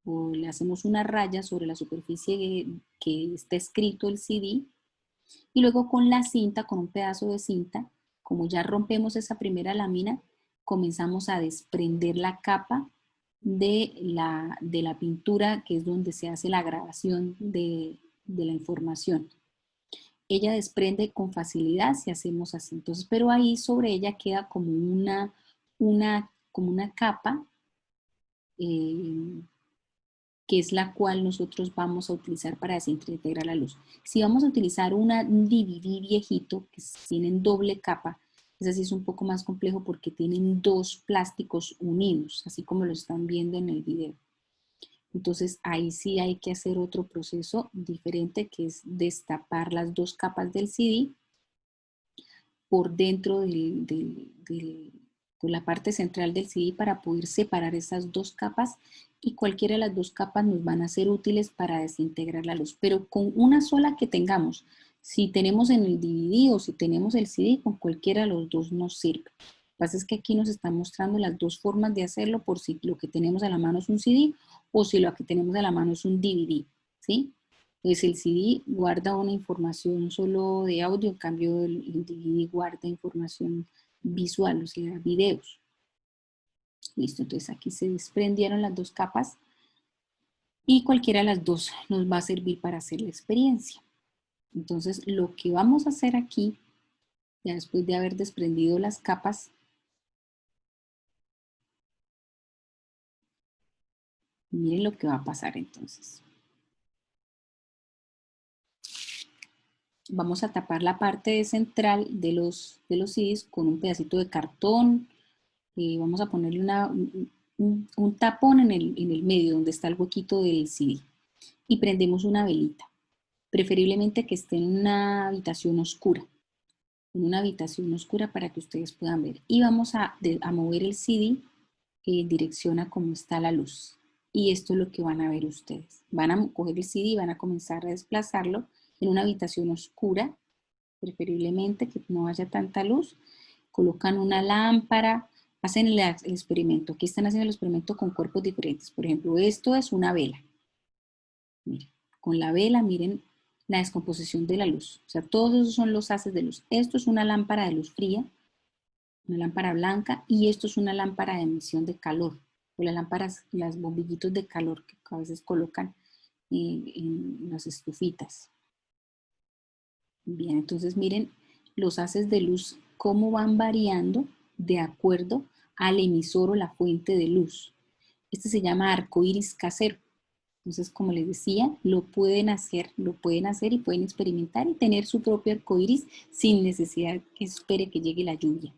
o le hacemos una raya sobre la superficie que está escrito el CD y luego con la cinta, con un pedazo de cinta, como ya rompemos esa primera lámina, comenzamos a desprender la capa de la pintura, que es donde se hace la grabación de la información. Ella desprende con facilidad si hacemos así. Entonces, pero ahí sobre ella queda como una capa que es la cual nosotros vamos a utilizar para desintegrar la luz. Si vamos a utilizar un DVD viejito, que tienen doble capa, ese sí es un poco más complejo porque tienen dos plásticos unidos, así como lo están viendo en el video. Entonces ahí sí hay que hacer otro proceso diferente, que es destapar las dos capas del CD por dentro de la parte central del CD para poder separar esas dos capas, y cualquiera de las dos capas nos van a ser útiles para desintegrar la luz, pero con una sola que tengamos, si tenemos en el DVD o si tenemos el CD, con cualquiera de los dos nos sirve. Lo que pasa es que aquí nos están mostrando las dos formas de hacerlo, por si lo que tenemos a la mano es un CD o si lo que tenemos a la mano es un DVD, ¿sí? Entonces el CD guarda una información solo de audio, en cambio el DVD guarda información visual, o sea, videos. Listo, entonces aquí se desprendieron las dos capas y cualquiera de las dos nos va a servir para hacer la experiencia. Entonces lo que vamos a hacer aquí, ya después de haber desprendido las capas, miren lo que va a pasar entonces. Vamos a tapar la parte central de los CDs con un pedacito de cartón. Vamos a ponerle un tapón en el medio donde está el huequito del CD y prendemos una velita, preferiblemente que esté en una habitación oscura, para que ustedes puedan ver, y vamos a mover el CD en dirección a cómo está la luz, y esto es lo que van a ver ustedes. Van a coger el CD y van a comenzar a desplazarlo en una habitación oscura, preferiblemente que no haya tanta luz. Colocan una lámpara, hacen el experimento. Aquí están haciendo el experimento con cuerpos diferentes. Por ejemplo, esto es una vela. Miren, con la vela, miren la descomposición de la luz. O sea, todos esos son los haces de luz. Esto es una lámpara de luz fría, una lámpara blanca, y esto es una lámpara de emisión de calor, o las lámparas, las bombillitos de calor que a veces colocan en las estufitas. Bien, entonces miren los haces de luz, cómo van variando de acuerdo al emisor o la fuente de luz. Este se llama arco iris casero. Entonces, como les decía, lo pueden hacer y pueden experimentar y tener su propio arco iris sin necesidad que espere que llegue la lluvia.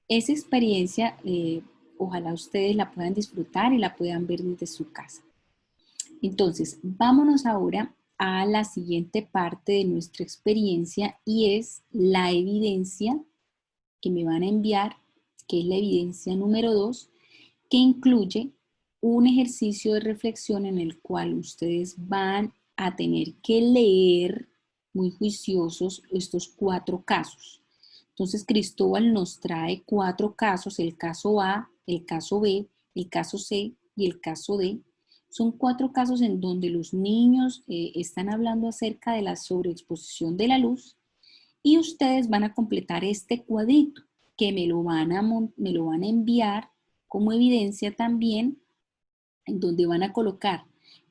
Esa experiencia, ojalá ustedes la puedan disfrutar y la puedan ver desde su casa. Entonces, vámonos ahora a la siguiente parte de nuestra experiencia y es la evidencia que me van a enviar, que es la evidencia número 2, que incluye un ejercicio de reflexión en el cual ustedes van a tener que leer muy juiciosos estos 4 casos. Entonces Cristóbal nos trae 4 casos, el caso A, el caso B, el caso C y el caso D. Son 4 casos en donde los niños están hablando acerca de la sobreexposición de la luz y ustedes van a completar este cuadrito que me lo van a enviar como evidencia también, en donde van a colocar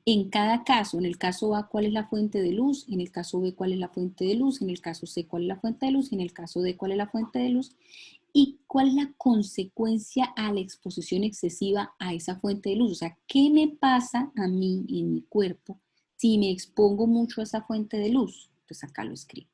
en cada caso, en el caso A, cuál es la fuente de luz, en el caso B, cuál es la fuente de luz, en el caso C, cuál es la fuente de luz, y en el caso D, cuál es la fuente de luz, y cuál es la consecuencia a la exposición excesiva a esa fuente de luz. O sea, ¿qué me pasa a mí en mi cuerpo si me expongo mucho a esa fuente de luz? Pues acá lo escribo.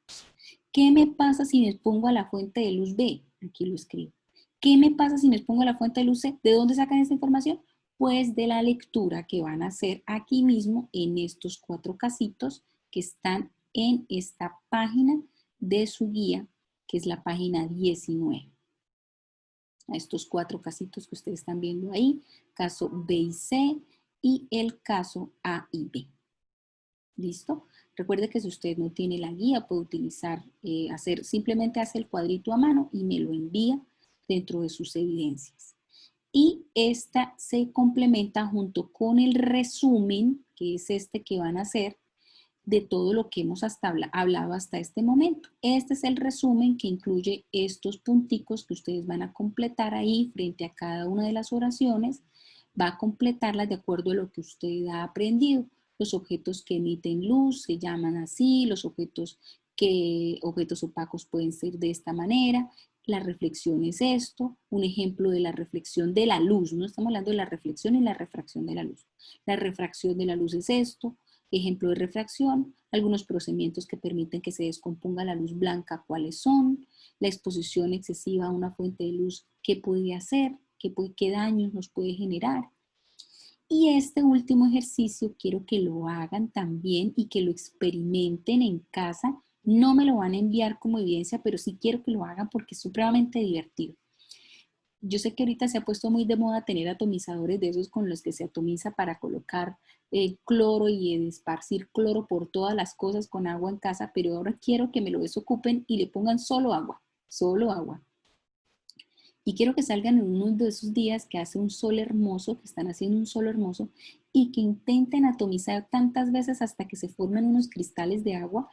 ¿Qué me pasa si me expongo a la fuente de luz B? Aquí lo escribo. ¿Qué me pasa si me expongo a la fuente de luz C? ¿De dónde sacan esta información? Pues de la lectura que van a hacer aquí mismo en estos 4 casitos que están en esta página de su guía, que es la página 19. A estos 4 casitos que ustedes están viendo ahí, caso B y C y el caso A y B. ¿Listo? Recuerde que si usted no tiene la guía, puede utilizar, simplemente hace el cuadrito a mano y me lo envía dentro de sus evidencias. Y esta se complementa junto con el resumen, que es este que van a hacer, de todo lo que hemos hablado hasta este momento. Este es el resumen que incluye estos punticos que ustedes van a completar ahí frente a cada una de las oraciones. Va a completarlas de acuerdo a lo que usted ha aprendido. Los objetos que emiten luz se llaman así, los objetos opacos pueden ser de esta manera. La reflexión es esto, un ejemplo de la reflexión de la luz, no estamos hablando de la reflexión y la refracción de la luz. La refracción de la luz es esto, ejemplo de refracción, algunos procedimientos que permiten que se descomponga la luz blanca, cuáles son, la exposición excesiva a una fuente de luz, qué puede hacer, qué daños nos puede generar. Y este último ejercicio quiero que lo hagan también y que lo experimenten en casa. No me lo van a enviar como evidencia, pero sí quiero que lo hagan porque es supremamente divertido. Yo sé que ahorita se ha puesto muy de moda tener atomizadores de esos con los que se atomiza para colocar cloro y esparcir cloro por todas las cosas con agua en casa, pero ahora quiero que me lo desocupen y le pongan solo agua, solo agua. Y quiero que salgan en uno de esos días que hace un sol hermoso, que están haciendo un sol hermoso, y que intenten atomizar tantas veces hasta que se formen unos cristales de agua,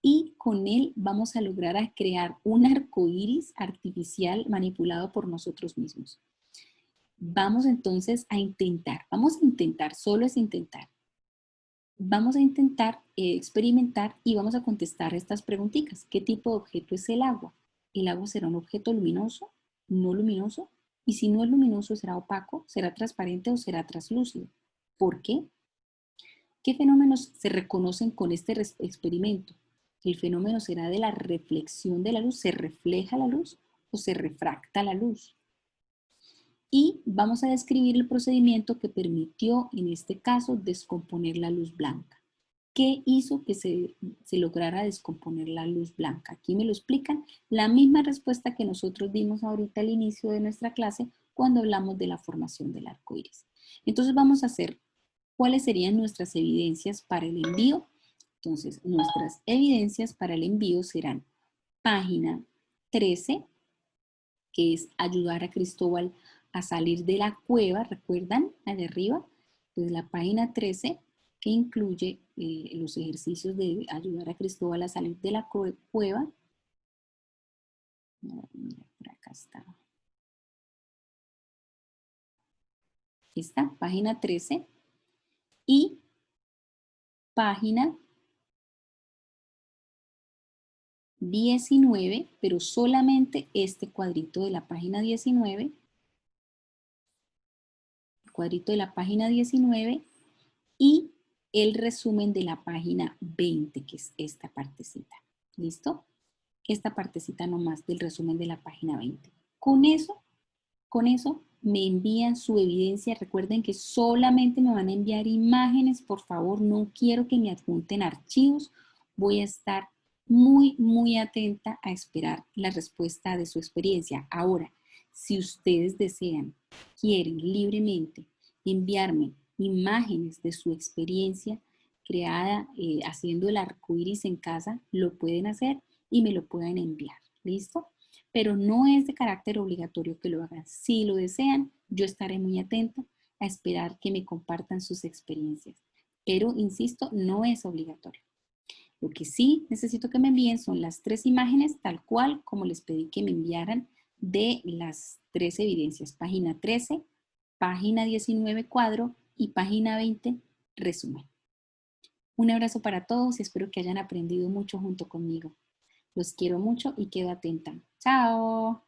y con él vamos a lograr a crear un arco iris artificial manipulado por nosotros mismos. Vamos entonces a intentar, solo es intentar. Vamos a intentar experimentar y vamos a contestar estas preguntitas. ¿Qué tipo de objeto es el agua? ¿El agua será un objeto luminoso? ¿No luminoso? Y si no es luminoso, ¿será opaco? ¿Será transparente o será translúcido? ¿Por qué? ¿Qué fenómenos se reconocen con este experimento? ¿El fenómeno será de la reflexión de la luz? ¿Se refleja la luz o se refracta la luz? Y vamos a describir el procedimiento que permitió, en este caso, descomponer la luz blanca. ¿Qué hizo que se lograra descomponer la luz blanca? Aquí me lo explican, la misma respuesta que nosotros dimos ahorita al inicio de nuestra clase cuando hablamos de la formación del arco iris. Entonces vamos a hacer cuáles serían nuestras evidencias para el envío. Entonces, nuestras evidencias para el envío serán página 13, que es ayudar a Cristóbal a salir de la cueva, ¿recuerdan? Allá arriba, pues la página 13 que incluye los ejercicios de ayudar a Cristóbal a salir de la cueva. Mira, por acá está. Esta página 13 y página 19, pero solamente este cuadrito de la página 19, el cuadrito de la página 19 y el resumen de la página 20, que es esta partecita. ¿Listo? Esta partecita nomás del resumen de la página 20. Con eso me envían su evidencia. Recuerden que solamente me van a enviar imágenes, por favor, no quiero que me adjunten archivos. Voy a estar muy atenta a esperar la respuesta de su experiencia. Ahora, si ustedes desean, quieren libremente enviarme imágenes de su experiencia creada haciendo el arco iris en casa, lo pueden hacer y me lo pueden enviar. ¿Listo? Pero no es de carácter obligatorio que lo hagan. Si lo desean, yo estaré muy atenta a esperar que me compartan sus experiencias. Pero, insisto, no es obligatorio. Lo que sí necesito que me envíen son las 3 imágenes, tal cual como les pedí que me enviaran de las 3 evidencias. Página 13, página 19 cuadro y página 20 resumen. Un abrazo para todos y espero que hayan aprendido mucho junto conmigo. Los quiero mucho y quedo atenta. ¡Chao!